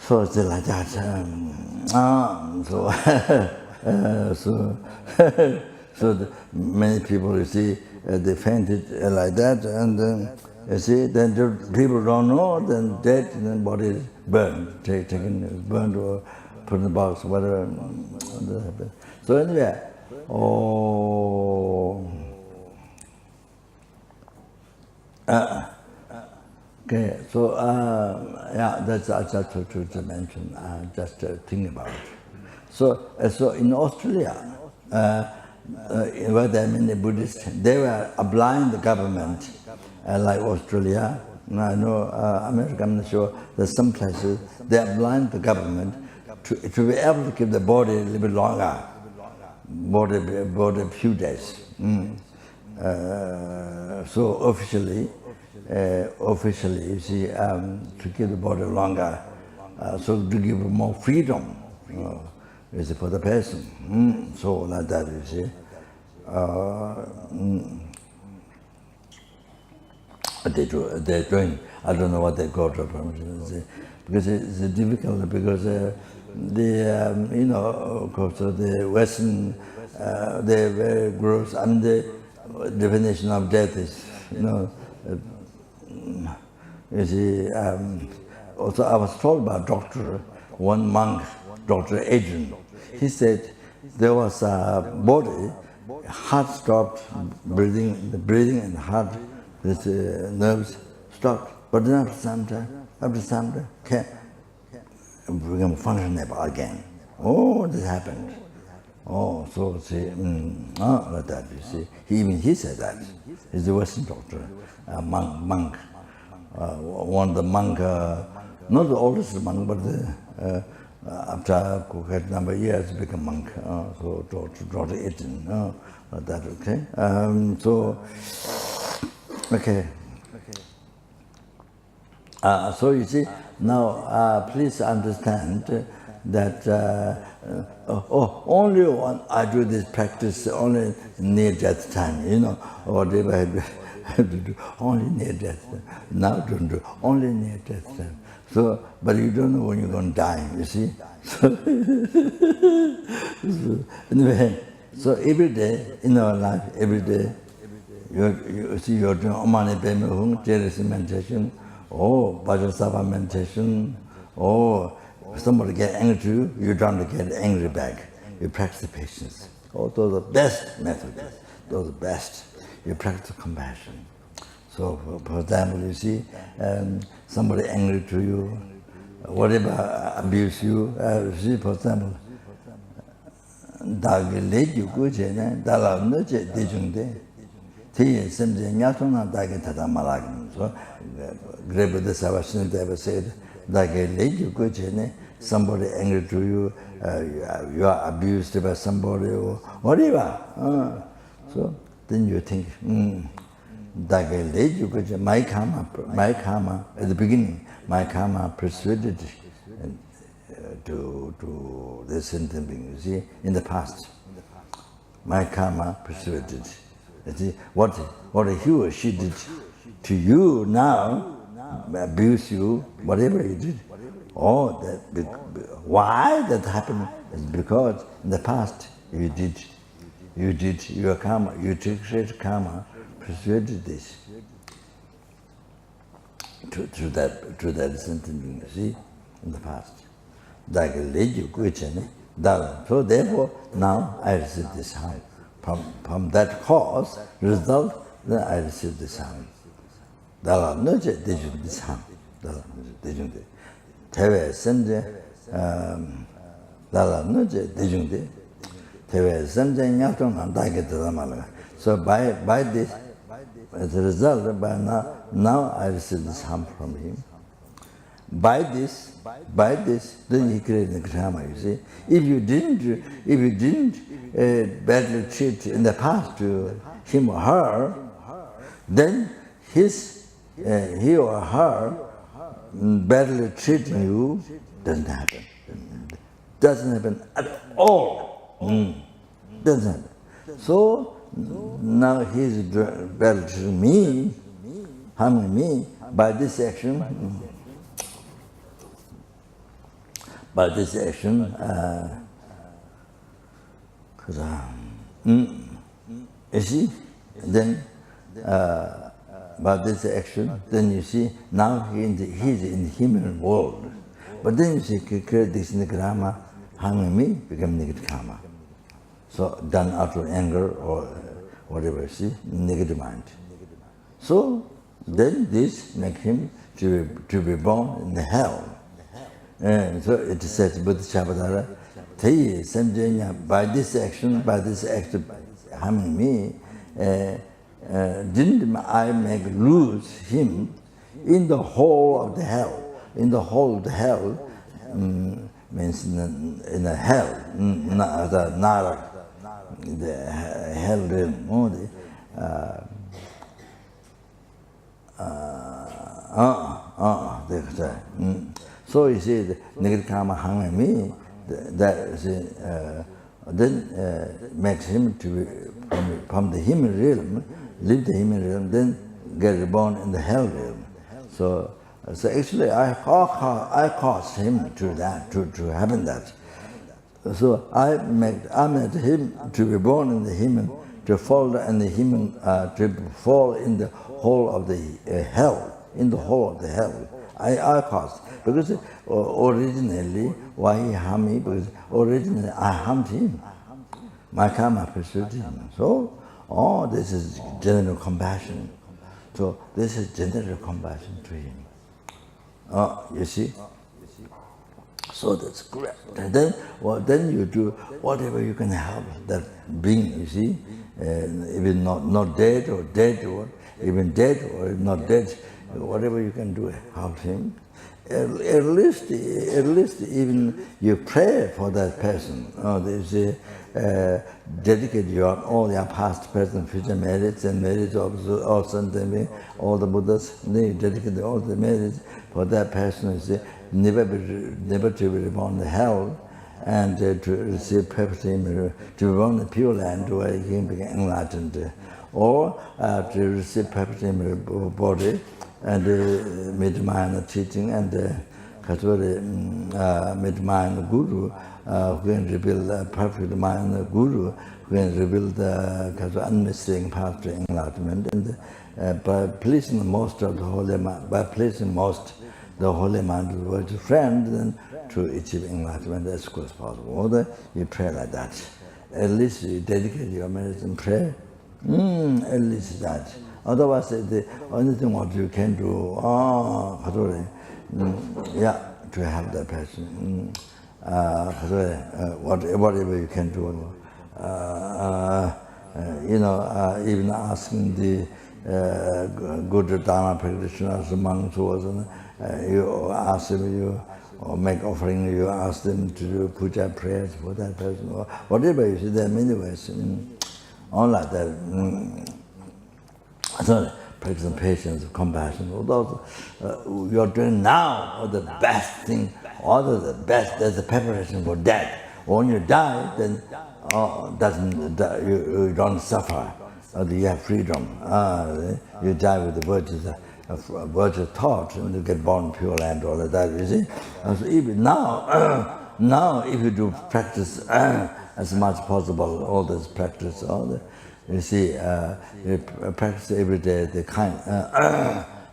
So it's like that. So many people, you see, they fainted like that, and. You see, then people don't know, then dead, and then body is burned, burned or put in the box, whatever. So anyway, okay, so yeah, that's just to mention, just to think about it. So in Australia, where there are many Buddhists, they were applying the government. Like Australia, I know America, I'm not sure, there's some places, they are blind the government to be able to keep the body a little bit longer, body a few days. So officially, you see, to keep the body longer, so to give more freedom, you see, for the person. So like that, you see. They're doing, I don't know what they got from, because it's difficult, because of course, the Western, they're very gross. I mean, the definition of death is, you see, also I was told by a doctor, one monk, Dr. Adrian, he said there was a body, heart stopped breathing, the breathing and heart, this nerves stopped, but then after some time, can become functionable again. Oh, this happened. Oh, so see, like that, you see. He said that. He's a Western doctor, a monk. One of the monk, not the oldest monk, but after quite a number of years, become monk. So Dr. Eaton, like that, okay? Okay. So you see, now please understand that only when I do this practice only near death time, or whatever I have to do, only near death time. Now don't do, only near death time. So, but you don't know when you're going to die, you see. So anyway, so every day in our life, every day, you see, you're doing Omani Pema Hung, Jealousy meditation, or Vajrasattva meditation, or somebody get angry to you, you don't get angry back. You practice patience. Oh, those are the best methods. Those are the best. You practice compassion. So, for example, you see, somebody angry to you, whatever abuse you, see, for example, dāgi lēki kūche nē, dāla nōche dēchungde, tēye semche nyātungā dāgi tātā malāgim. So, Grabada Savashinadeva said, dāgi lēki kūche nē, somebody angry to you, you are abused by somebody or whatever. So, then you think, dāgi lēki kūche, my karma, at the beginning, my karma persuaded to the sentient being. You see, in the past, my karma persuaded. You see, what he or she did to you now, abuse you, whatever you did. Oh, why that happened is because in the past you did your karma, you took great karma, persuaded this to that sentient being. You see, in the past. So therefore, now I receive this harm. From that cause, result, then I receive this harm. Dala noche dejung this harm. Dala dejung de. Tewe semje dala noche dejung de. Tewe semje nyatong nan dage tadamala. So by this, as a result, by now I receive this harm from him. By this, then he created the karma. You see, if you didn't badly treat in the past to him or her, then he or her badly treating you doesn't happen. Doesn't happen at all. Doesn't happen. So now he's badly treating me, harming me by this action. By this action, you see, then by this action, then you see, now he's in the human world. But then you see, create this karma, harming me, become negative karma. So done out of anger or whatever, see, negative mind. So then this makes him to be born in the hell. And so it says, Buddha Chabadara, by this action harming me, didn't I make lose him in the whole of the hell? In the whole of the hell means in the hell, the Nara, the hell realm. So you see, the negative karma harming me, then makes him to be from the human realm, leave the human realm, then get reborn in the hell realm. So actually, I caused him to that, to happen that. So I made him to be born in the human, to fall in the human, to fall in the whole of the hell, in the whole of the hell. I caused. Because originally, why he harmed me? Because originally I harmed him. My karma pursued him. So, this is general compassion. So, this is general compassion to him. You see? So that's great. And then you do whatever you can help that being, you see? Even not dead or dead, or even dead or not dead, whatever you can do, help him. At least even you pray for that person. They say, dedicate all your past, present, future merits and merits of all the Buddhas. They dedicate all the merits for that person. Say, never to be reborn in the hell, and to receive perfect to be born in pure land where he can become enlightened, or to receive perfect body and mid-mind teaching, and With mind Guru, who can reveal the perfect mind Guru, who can reveal the unmistakable path to enlightenment, and by pleasing most of the holy mind, by pleasing most the holy mind was a friend, then to achieve enlightenment as quick as possible. Or you pray like that. At least you dedicate your medicine prayer. At least that. Otherwise, the only thing what you can do, to have that passion. Whatever you can do. Even asking the good Dharma practitioners, monks, you ask them, or make offering, you ask them to do puja prayers for that person, or whatever you see, there are many ways. All like that. So, practicing patience, compassion, all those you're doing now, or the best thing, or the best, there's a preparation for death. When you die, then you don't suffer, you have freedom. You die with the virtuous thought, and you get born pure land, all of that, you see. So even now, if you do practice as much possible, all this practice, you see, you practice every day the kind,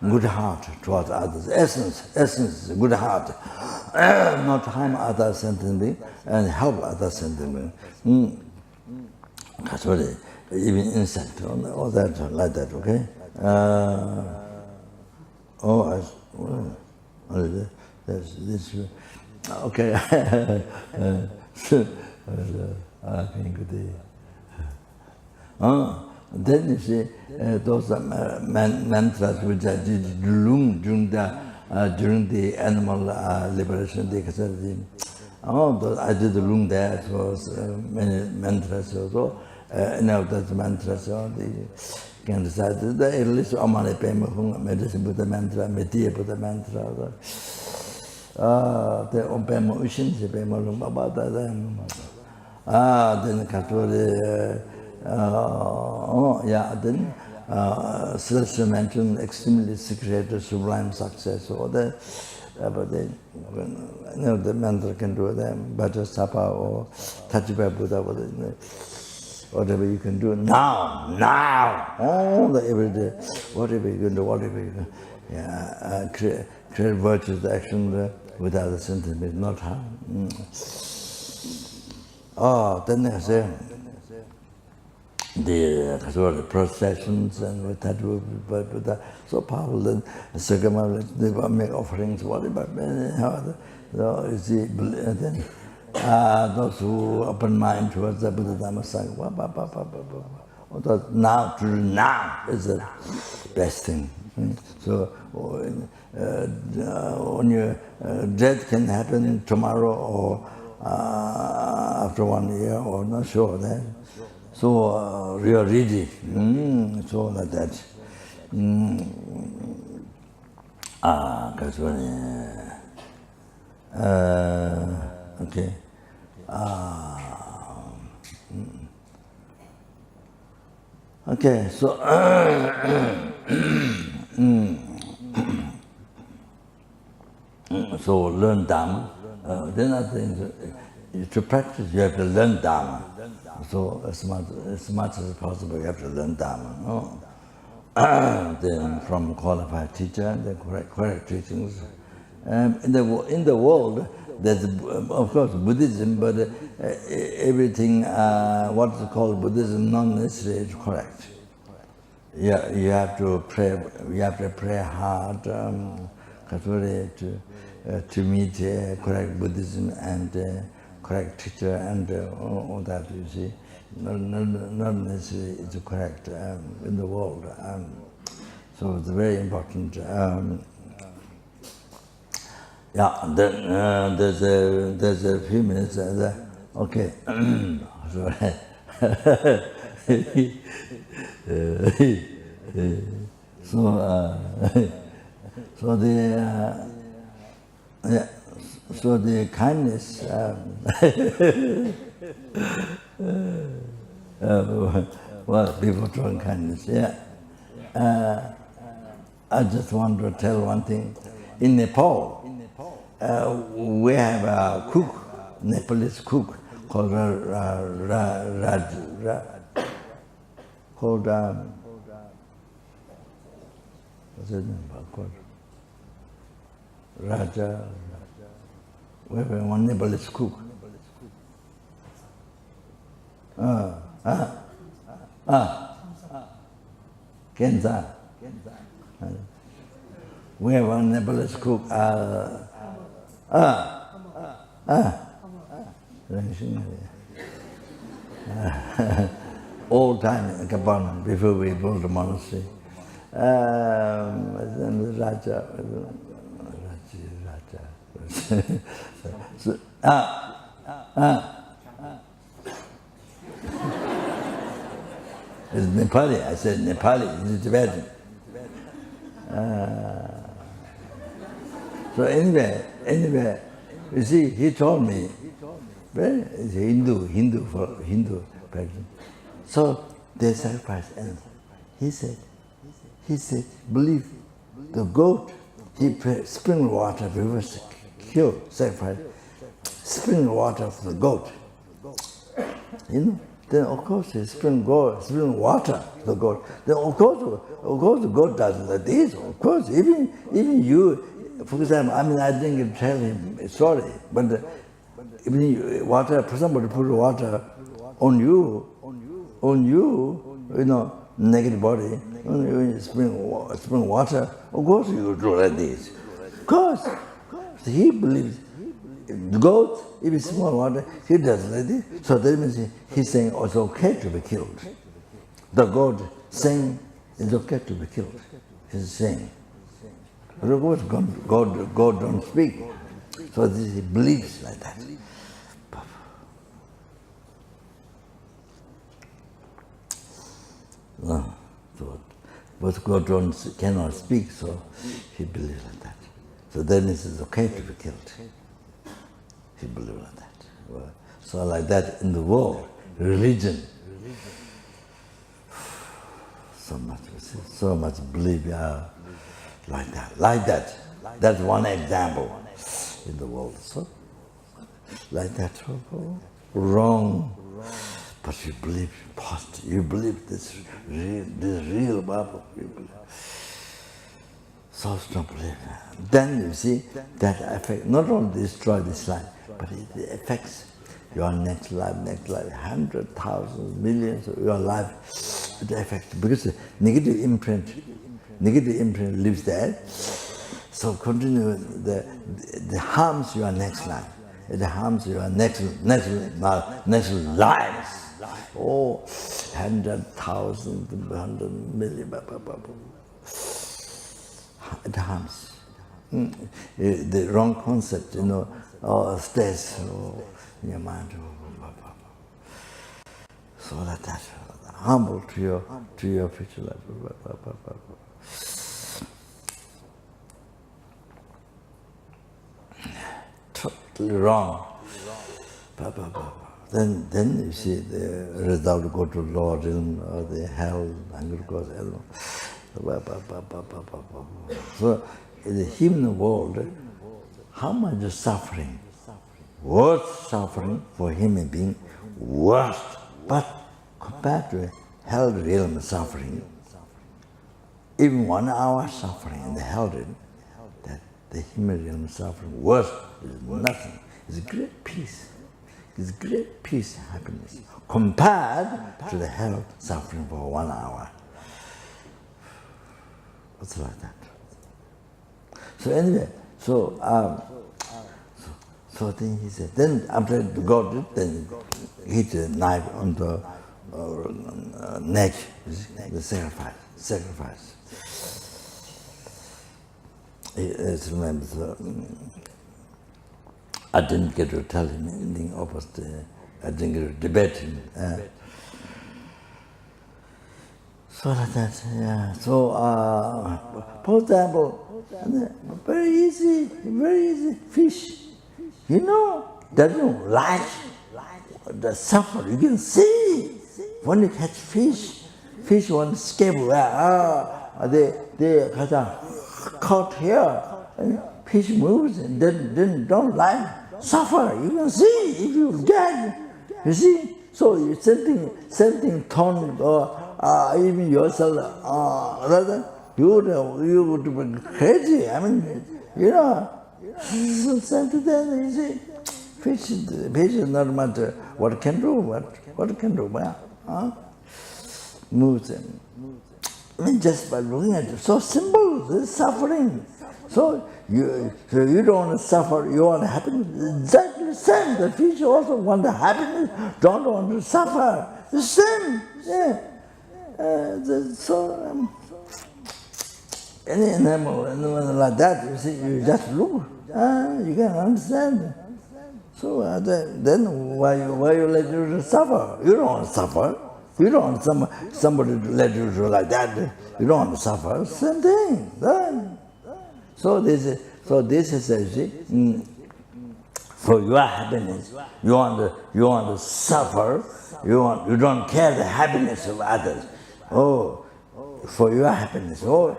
good heart towards others. Essence is good heart, not harm other sentient beings and help other sentient beings. That's what even insect, all that, like that, okay? This, okay. I think then you see those mantras which I did during the animal liberation. I did the room there. It was many mantras also. Those mantras, the can recite at least Omane Pema, medicine with the mantra, Media with the mantra. The Ompemo Ushin, the Pema about that. Then Katori. Then Celestial mentioned extremely secret, sublime success. Or but the mantra can do them, Bhaja or Tachipa Buddha, whatever you can do now, all the everyday, whatever you can do, create virtuous action without the sentiment, not harm. Then they say, the processions and with that so powerful, then they make offerings, whatever. You see, then those who open mind towards the Buddha Dhamma Sangha, now is the best thing. So when your death can happen tomorrow or after 1 year, or not sure that. So we are ready. So like that. Okay. Okay, so so learn Dhamma. Then I think to practice you have to learn Dhamma. So as much as possible you have to learn Dhamma. Then from qualified teacher, the correct teachings. In the world, there's of course Buddhism, but everything what is called Buddhism not necessarily is correct. Yeah, you have to pray. You have to pray hard to meet correct Buddhism and correct teacher and all that. You see, not necessarily it's correct in the world. So it's very important. Yeah, then there's a few minutes. Okay, so the kindness. Well, people showing kindness. Yeah. I just want to tell one thing. In Nepal, we have a cook, Nepalese cook, called what's his name? Called Raja. We have one Nepalese cook. Kenza. We have one Nepalese cook. Old time in Kapan, before we built the monastery. Raja. So, it's Nepali. I said Nepali. It's Tibetan. So anyway, you see, he told me, it's Hindu person. So they sacrifice animals. He said, believe the goat, he spring water, reverse kill, sacrifice, spring water for the goat. Then of course he spring water for the goat. Then of course the goat doesn't like this. Of course, even you, for example, I didn't tell him sorry, but even somebody put water on you, naked body, when you spring water, of course you do like this. Of course, he believes the goat, if it's small water, he does like this. So that means he's saying it's okay to be killed. The goat saying it's okay to be killed. He's saying. But of course, God don't speak. So he believes like that. But God cannot speak, so he believes like that. So that means it's okay to be killed. He believes like that. Well, so like that in the world, religion, so much belief like that. That's one example in the world. So like that, wrong. But you believe positive. You believe this real Baba. You believe. So strong belief. Then you see that affect not only destroy this life, but it affects your next life, 100,000, millions of your life. It affects because the negative imprint lives there. So continue the harms your next life. It harms your next lives. Oh, 100,000, 100 million. It harms. The wrong concept, stress in your mind. So that humble to your future life. Totally wrong. Then you see the result go to Lord or the hell, anger goes hell. So in the human world, how much suffering? Worst suffering for human being, worst. But compared to hell realm suffering, even 1 hour suffering in the hell realm, that the human realm suffering worst is nothing. It's great peace. It's great peace, happiness, compared to the hell suffering for 1 hour. It's like that. So anyway, so then he said, then after God did, then hit a knife on the neck, the sacrifice. Remember, I didn't get to tell him anything opposite. I didn't get to debate him. So like that, yeah. So, for example, very easy, fish. Doesn't like the suffer. You can see when you catch fish want to escape. They caught here. fish moves and don't like suffer. You can see if you get, you see. So you something tone or even yourself rather you would be crazy. I mean, you know, something you see. Fish is not matter what can do, what can do, moves and I mean, just by looking at it, so simple, this suffering. So you don't want to suffer, you want happiness. Exactly the same. The fish also want the happiness, don't want to suffer. The same, yeah. Any animal like that, you see, you just look, you can understand. So then why you let you suffer? You don't want to suffer. You don't want somebody to let you do like that. You don't want to suffer. Same thing. Then. So this is you see, for your happiness. You want to suffer. You don't care the happiness of others. Oh, for your happiness. Oh,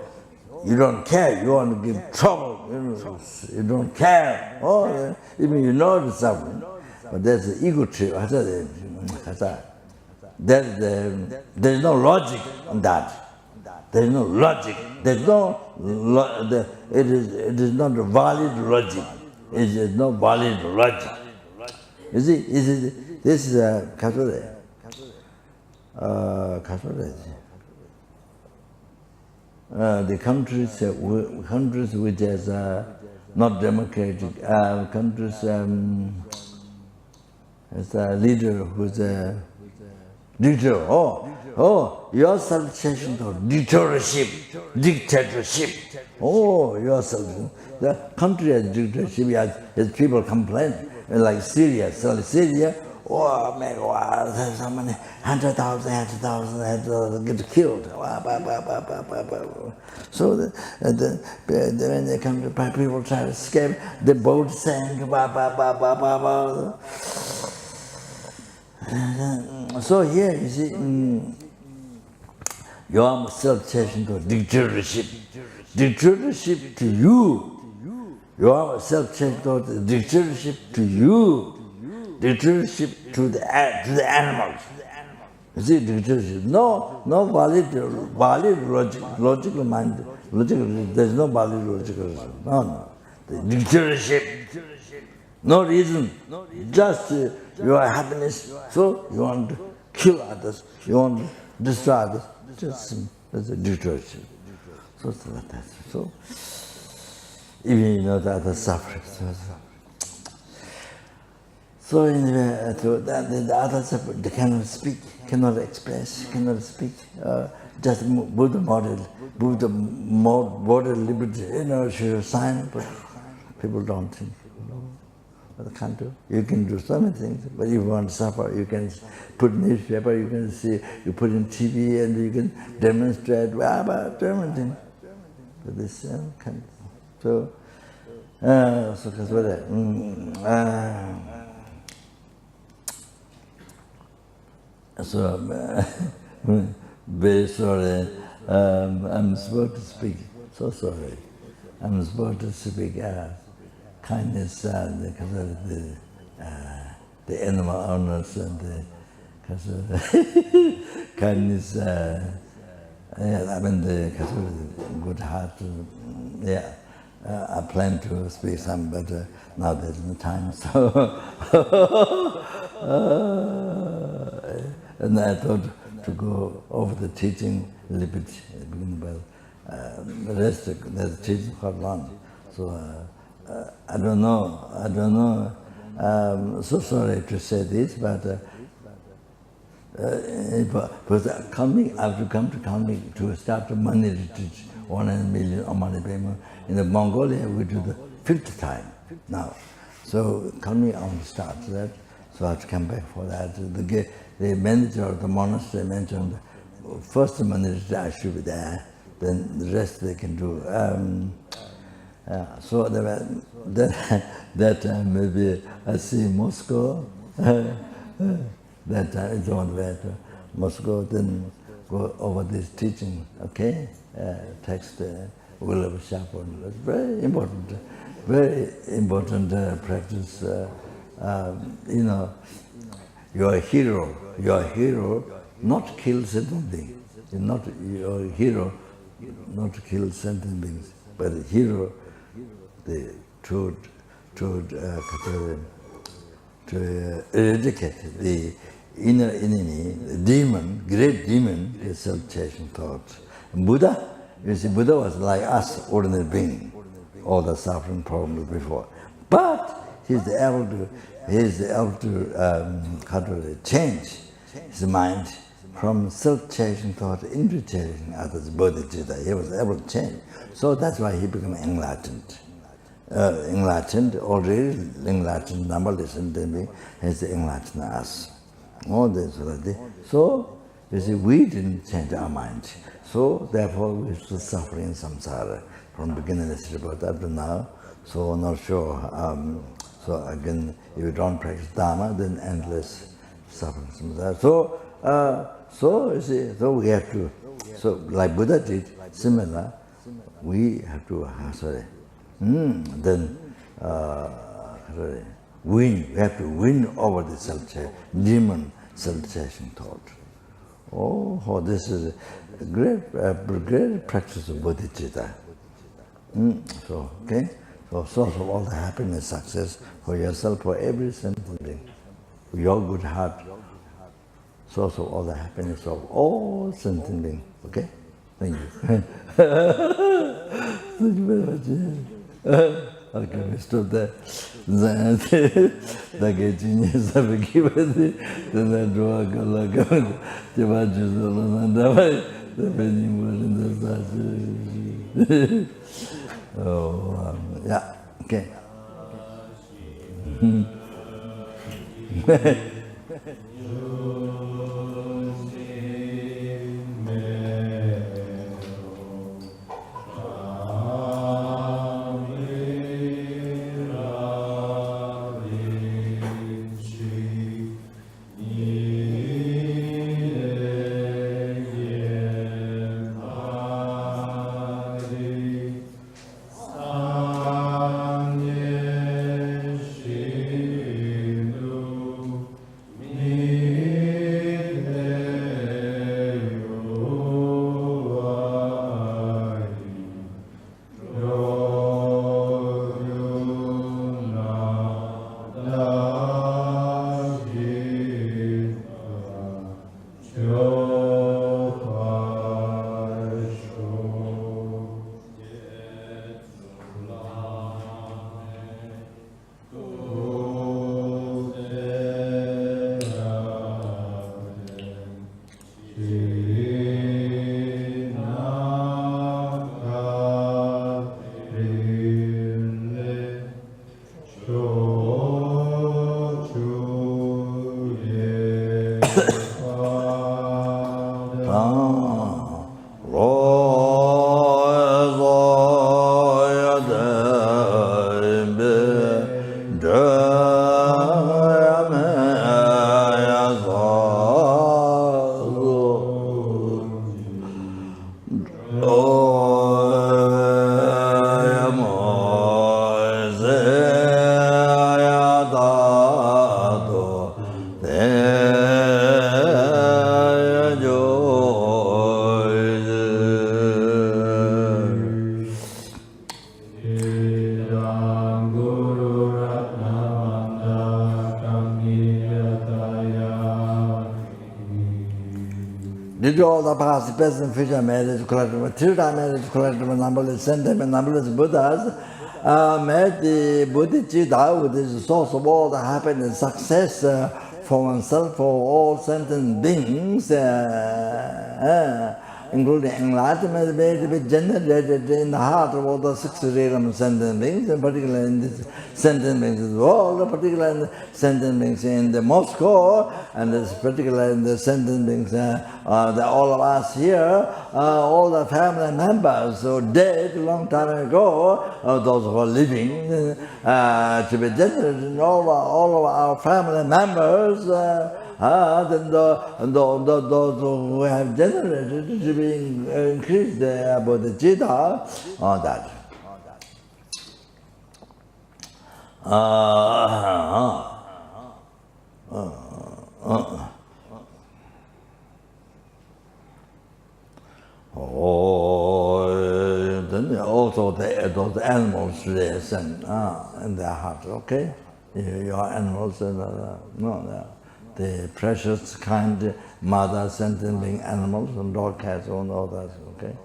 you don't care. You want to give trouble. You don't care. Oh, even you know the suffering. But there's the ego trip. There's no logic on that. There's no logic. There's no. It is not a valid logic. It is no valid logic. You see, this is a Kasure. The countries which is not democratic, countries as a leader who's a dictator. Your self-suggestion to dictatorship. Oh, your self. The country has dictatorship, as people complain, like Syria. Oh my God, there's so many 100,000 get killed. So when they come to people try to escape, the boat sank. So here you see, your self-suggestion to dictatorship. Dictatorship to you. Your self-suggestion to dictatorship to you. Dictatorship to the animals. You see, dictatorship. No valid logical mind. There's no valid logical. No. The dictatorship. No reason. Just your happiness. So you want to kill others. You want to destroy others. Just that's a dictatorship. So it's like that. So even you know the other suffering. So anyway, the others they cannot speak, cannot express, cannot speak. Just Buddha model liberty, should sign, but people don't think. What can't do? You can do so many things, but if you want to suffer, you can put newspaper, you can see, you put in TV, and you can demonstrate, about everything. But this can't. So because what that. So I'm very sorry. I'm supposed to speak. So sorry. I'm supposed to speak kindness because of the animal owners and because of kindness. I mean because of the good heart. I plan to speak some, but now there's no time. So. And I thought to go over the teaching a little bit, but the rest of the teaching quite long. So I don't know. So sorry to say this, but I've to come to Kalmik to start the money retreat, 100 million or money payment. In the Mongolia, we do the 5th time now. So Kalmik I want to start that. So I have to come back for that. The manager of the monastery mentioned first manager I should be there, then the rest they can do. So that time maybe I see Moscow, that time it's on the way to Moscow, then go over this teaching, okay? Text William Chaplain, that's very important. very important practice. You know, your hero, not kill sentient beings. Not your hero, not to kill sentient beings, but the hero, to eradicate the inner enemy, the demon, great demon, the self-chasing thoughts. Buddha, you see, Buddha was like us, ordinary being, all the suffering problems before. But he's able to change his mind from self-chasing thought into chasing others, bodhicitta. He was able to change. So that's why he became enlightened. Already enlightened, numberless sentient being has enlightened us. All this already. So, you see, we didn't change our mind. So, therefore, we're still suffering samsara from beginning of birth up to now. So, not sure. So, again, if you don't practice Dharma, then endless suffering samsara. So, you see, so we have to, so like Buddha did, similar, we have to, win, we have to win over the demon self-chasing thought. Oh, this is a great practice of bodhicitta. So, okay, so source of all the happiness, success for yourself, for every sentient being, for your good heart, source of all the happiness of all sentient beings. Okay? Thank you. Thank you very much. Okay, we stop there. The genius of a given, then I draw a color, the badges and the penny oh, yeah, okay. Did all the past, present, future marriage collective, three-time marriage collective, numberless sentiment, numberless Buddhas, made the bodhicitta, which is the source of all the happiness, success for oneself, for all sentient beings, including enlightenment, may be generated in the heart of all the 60 realms sentient beings, and particularly in this sentient beings as well, particularly in the sentient beings in the Moscow, and particularly in the sentient beings, all of us here, all the family members who died a long time ago, those who are living, to be generated in all of our family members, then those who have generated to be increased their bodhicitta on that. Then also those animals listen in their heart. Okay, your animals, no, the precious kind mother sentient being animals and dog, cats, and all that. Okay,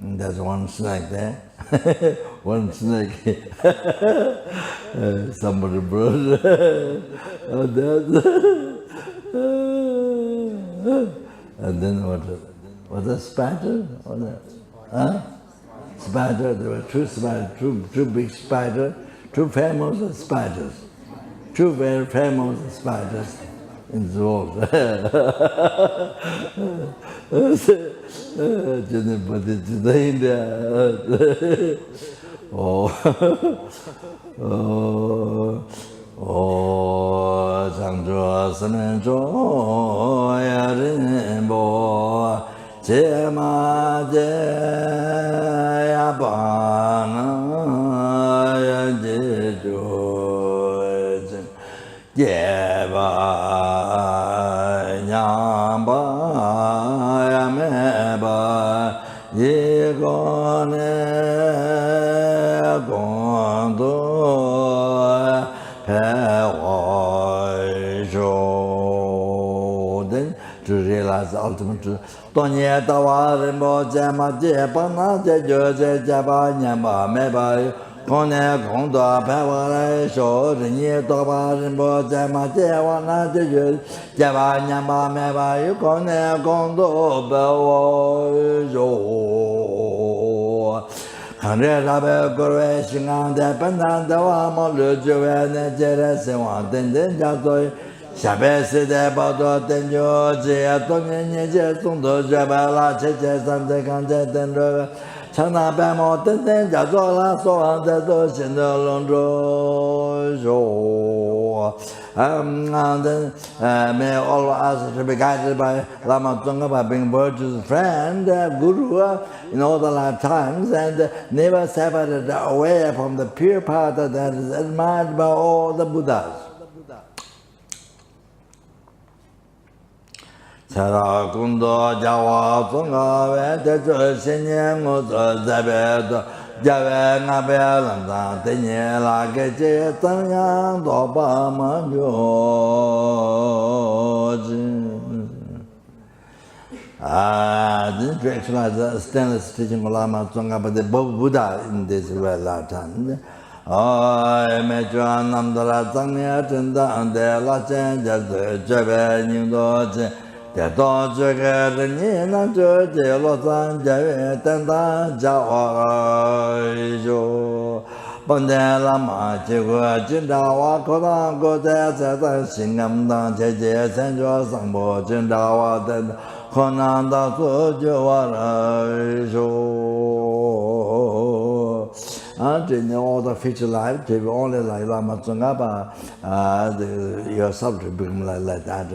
and there's one snake there, one snake. Somebody brought. And then what? Was a spider? Or that? Huh? Spider, there were two spiders, two big spiders, two famous spiders, two very famous spiders in the world. Changzhuo Semen Zhuo Ya Rinpo Jie Ma Jie Ya Ba Na Ya Jie Zhu Jie Ba Nyam Ba Ya Me Ba Yi Go Ne Gong Du to realize the ultimate truth. Tonye Tawa Rinpoche Ma Jie Pa Na Jie Jo Jie Jia Ba Nyam Ba Me Ba Kong Ne Kong Da Pe Wa Lai Shou Rinye Tawa Rinpoche Ma Jie Wa Na Jie Jo Jia Ba Nyam Ba Me Ba Kong Ne Kong Da Pe Wa Shou Khang Re Ra Pe Gu Rui Xing Ang De Pen Dan De Wa Mo Lu Ju Wei Ne Jie Re Se Wang Den Den Jia Zui 下辈子的报道等着这多年年节中头学白了，切切三在刚才等着，长大白毛等等家做了，说完再做新的龙舟说，then may all of us to be guided by Lama Zopa being Virtue's friend, Guru in all the lifetimes, and never separated away from the pure path that is admired by all the Buddhas. Chara Kundo Jawa Songa Vete Senye Muzo Zabeto Jave Nabe Landa Tenye La Geche Tanyang Dopa Manjoji. This to actualize the stainless teaching of Lama Zopa, but the Buddha in this lifetime. I met you on Namdala Tanya Tenda and the Lachen Jave Nindoji. 这到这个人年那这这罗山家园等到家话就，本来那么结果经常我可当个在心安当姐姐三脚上坡经常我等可能到处就我来说。 in all the future life, they will only like Lama Zopa, yourself to become like that,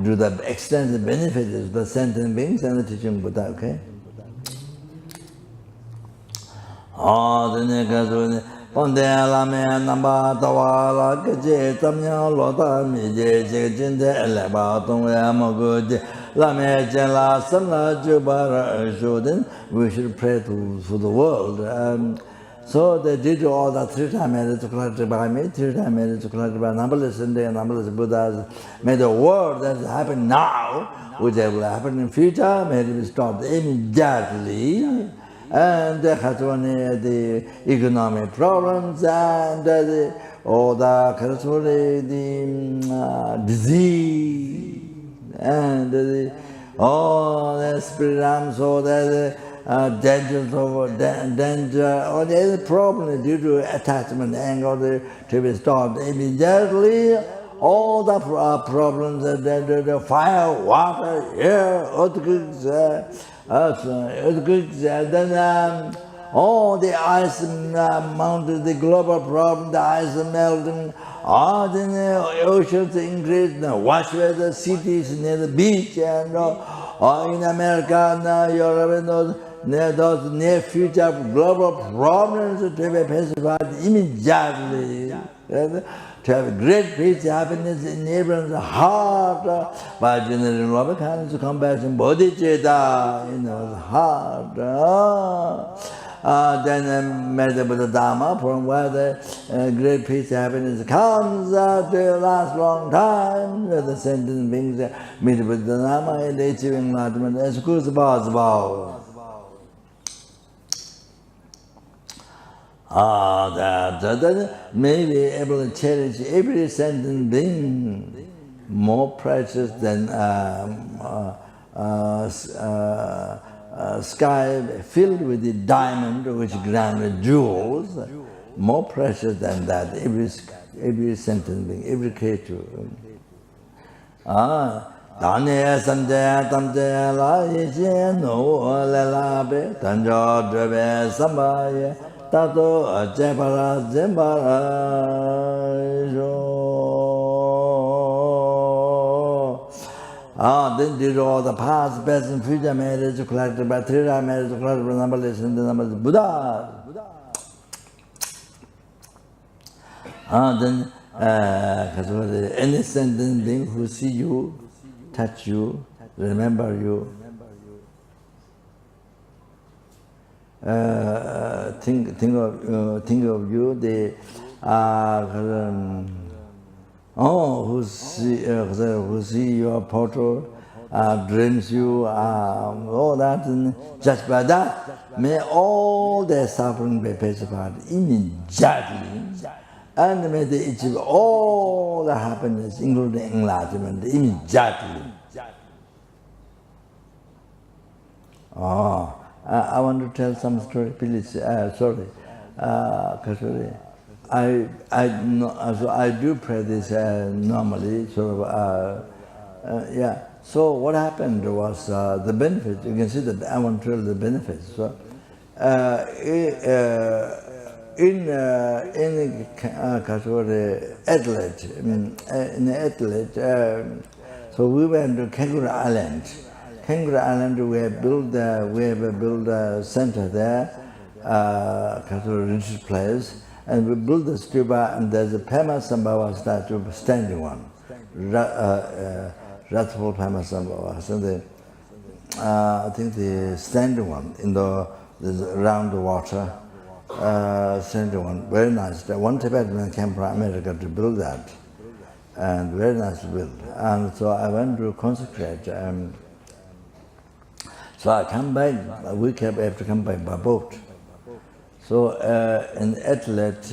do the extended benefits of the sentient beings and the teaching Buddha, okay? The niggas, Ponde Lame, Namba, Tawala, Kaje, Tamya, Lota, Mije, Jinde, Eleba, Tonga, Mogudi, Lame, Jela, Samla, Jubara, Jordan, we should pray for the world. So they did all the 3 times marriage collected by me, 3 times marriage collected by numberless Indian, numberless Buddhas. May the world that is happening now, which will happen in future, may it be stopped immediately. And there has only the economic problems and all the disease and all the spirit, so that dangers of danger or any problem due to attachment, anger to be stopped immediately. All the problems, the fire, water, air, earthquakes, and then all the ice mounted, the global problem, the ice melting, all the oceans increase, wash away the cities near the beach, and in America, Europe, those near future global problems to be pacified immediately. To have great peace, happiness in everyone's heart, by generating love, kindness, compassion, bodhicitta in his heart. Then met the Buddha Dharma, from where the great peace, happiness comes to last long time. Where the sentient beings meet the Buddha Dharma and achieve enlightenment as good as possible. That may be able to cherish every sentient being more precious than sky filled with the diamond which grounded jewels, more precious than that, every sentient being, every creature. Dāne samjaya tamjaya la yishe no la be tanjo drebe sambaye tato jebara jembara then these are all the past, present, and future marriages collected by three-eye marriages collected by numberless in the numbers of Buddha. Then any sentient being who see you, touch you, remember you, think of you, they who see your portrait, dreams you, all that, and just by that, may all their suffering be pacified immediately, and may they achieve all the happiness, including enlightenment, immediately. I want to tell some story, please. Sorry, Kashuri. I do pray this normally, sort of, yeah. So what happened was the benefits. You can see that I want to tell the benefits. So, in Adelaide, so we went to Kangaroo Island. Kangaroo Island, we have built a center there, retreat place. And we built the stupa, and there's a Pema Sambhava statue, standing one, Rathful Pema Sambhava. So I think the standing one around the water, standing one, very nice. One Tibetan came from America to build that, and very nice to build. And so I went to consecrate. So I come back a week after come back by boat. So in Adelaide,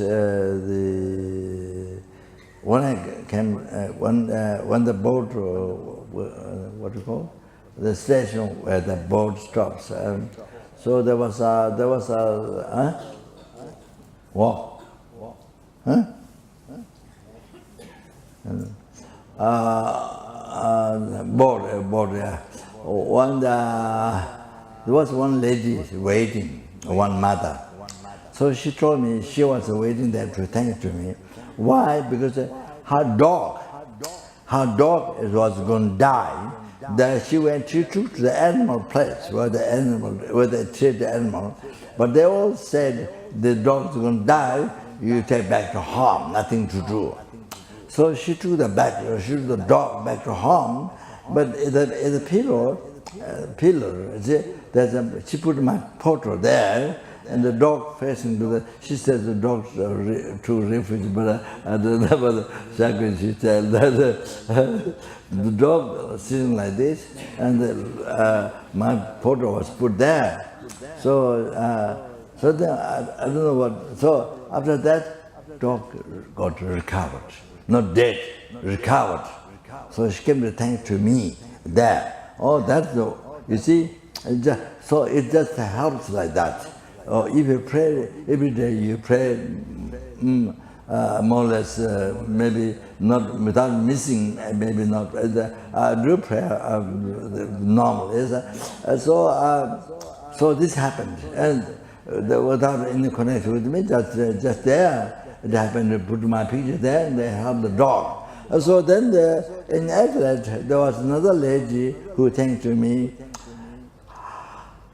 when the boat, what do you call, the station where the boat stops. So there was a what? Huh? Board. Yeah. There was one lady waiting, one mother. So she told me she was waiting there to thank to me. Why? Because her dog was going to die. She took to the animal place where they treat the animal. But they all said the dog's going to die, you take back to home, nothing to do. So she took the dog back to home, but the pillar, she put my portrait there, and the dog facing to she says the dog's to refuge, but I don't know what she said. The dog sitting like this, and my portrait was put there. So then I don't know what. So after that, dog got recovered, not dead, recovered. So she came to thank to me there. Oh, that's the, you see, so it just helps like that. If you pray every day, you pray more or less, maybe not without missing, maybe not. Do prayer normal. So this happened, and without any connection with me, just there. It happened to put my picture there, and they helped the dog. So then in Adelaide, there was another lady who thanked to me.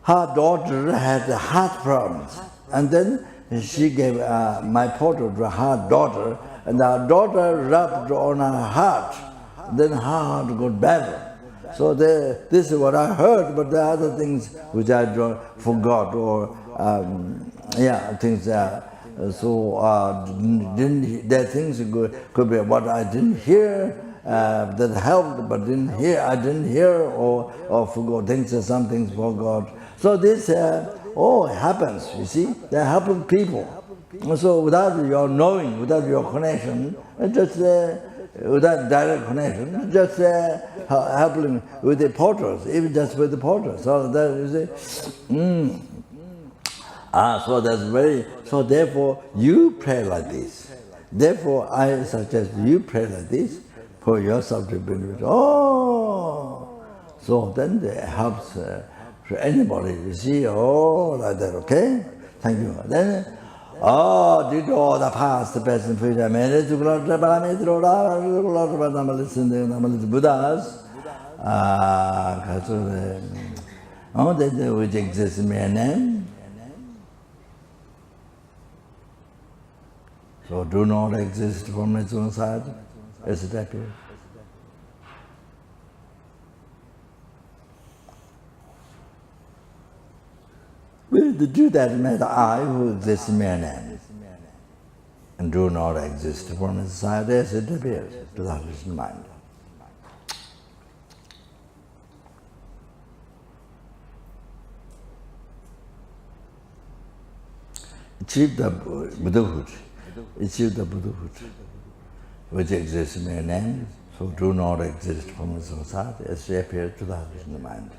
Her daughter had heart problems, and then she gave my portrait to her daughter, and the daughter rubbed on her heart, then her heart got better. So this is what I heard, but the other things which I forgot, or things there things could be what I didn't hear that helped, but I didn't hear or forgot things. Some things forgot. So this happens. You see, they're helping people. So without your knowing, without your connection, just without direct connection, just helping with the porters, even just with the porters. So that you see. So that's so therefore you pray like this. Therefore I suggest you pray like this for yourself to benefit. So then it helps for anybody, you see, like that, okay? Thank you. Then, did all the past, the present, future, marriage, Buddhas, which exists in mere name. So do not exist from its own side, as it appears. With the do that matter I who exists in mere name, and do not exist from its side as it appears to the volition mind. Achieve the Buddhahood. Achieve the Buddhahood, which exists in mere name, so do not exist from its own side as it appears to the volition mind.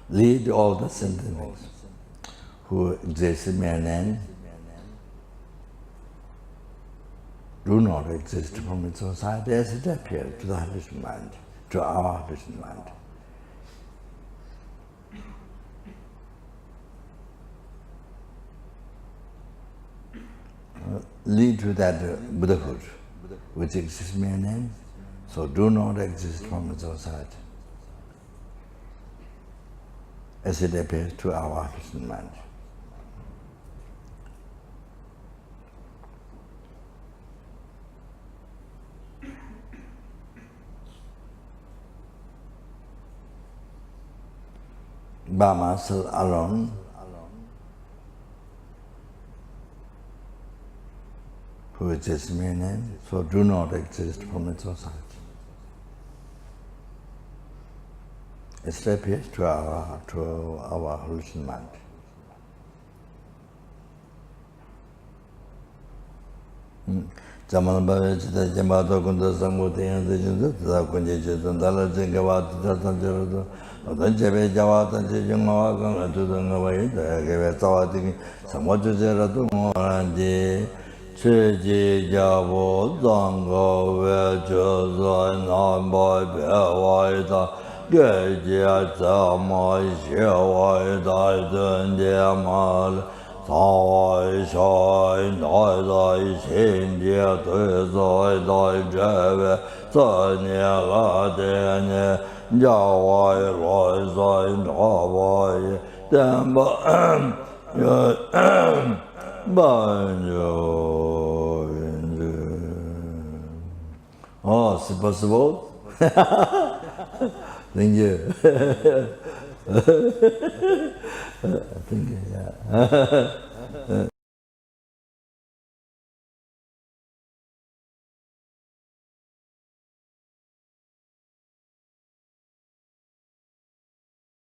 Lead all the sentient beings who exist in mere name, do not exist from its own side as it appears to the volition mind, to our volition mind. Lead to that Buddhahood, which exists in mere name, so do not exist from its own side as it appears to our volition mind. By myself alone, who exists in mere name, so do not exist from its own side. It appears to our volition mind. Jaman Bhava Chita Jambata Kunda Sangho Tenyan Tejunza Tata Kunje Chetan Dala Jengava Tata Jarado Odan Chebe Java Tanche Jungawa Kanga Tutanga Vayi Keve Tsawa Tiki Sangho Chucheratu Ngoranje Cheji Javo Zanga Vecha Zai Nambai Pewai Ta Geji Tsama Shewai Ta Tunde Mal Sawai Shai Nai Dai Shin Jia Tui Zai Dai Jeve Sani La Tene Jawai Lai Zai Nawai Tenba Banjo. Oh, c'est possible? Thank you. Thank you, yeah.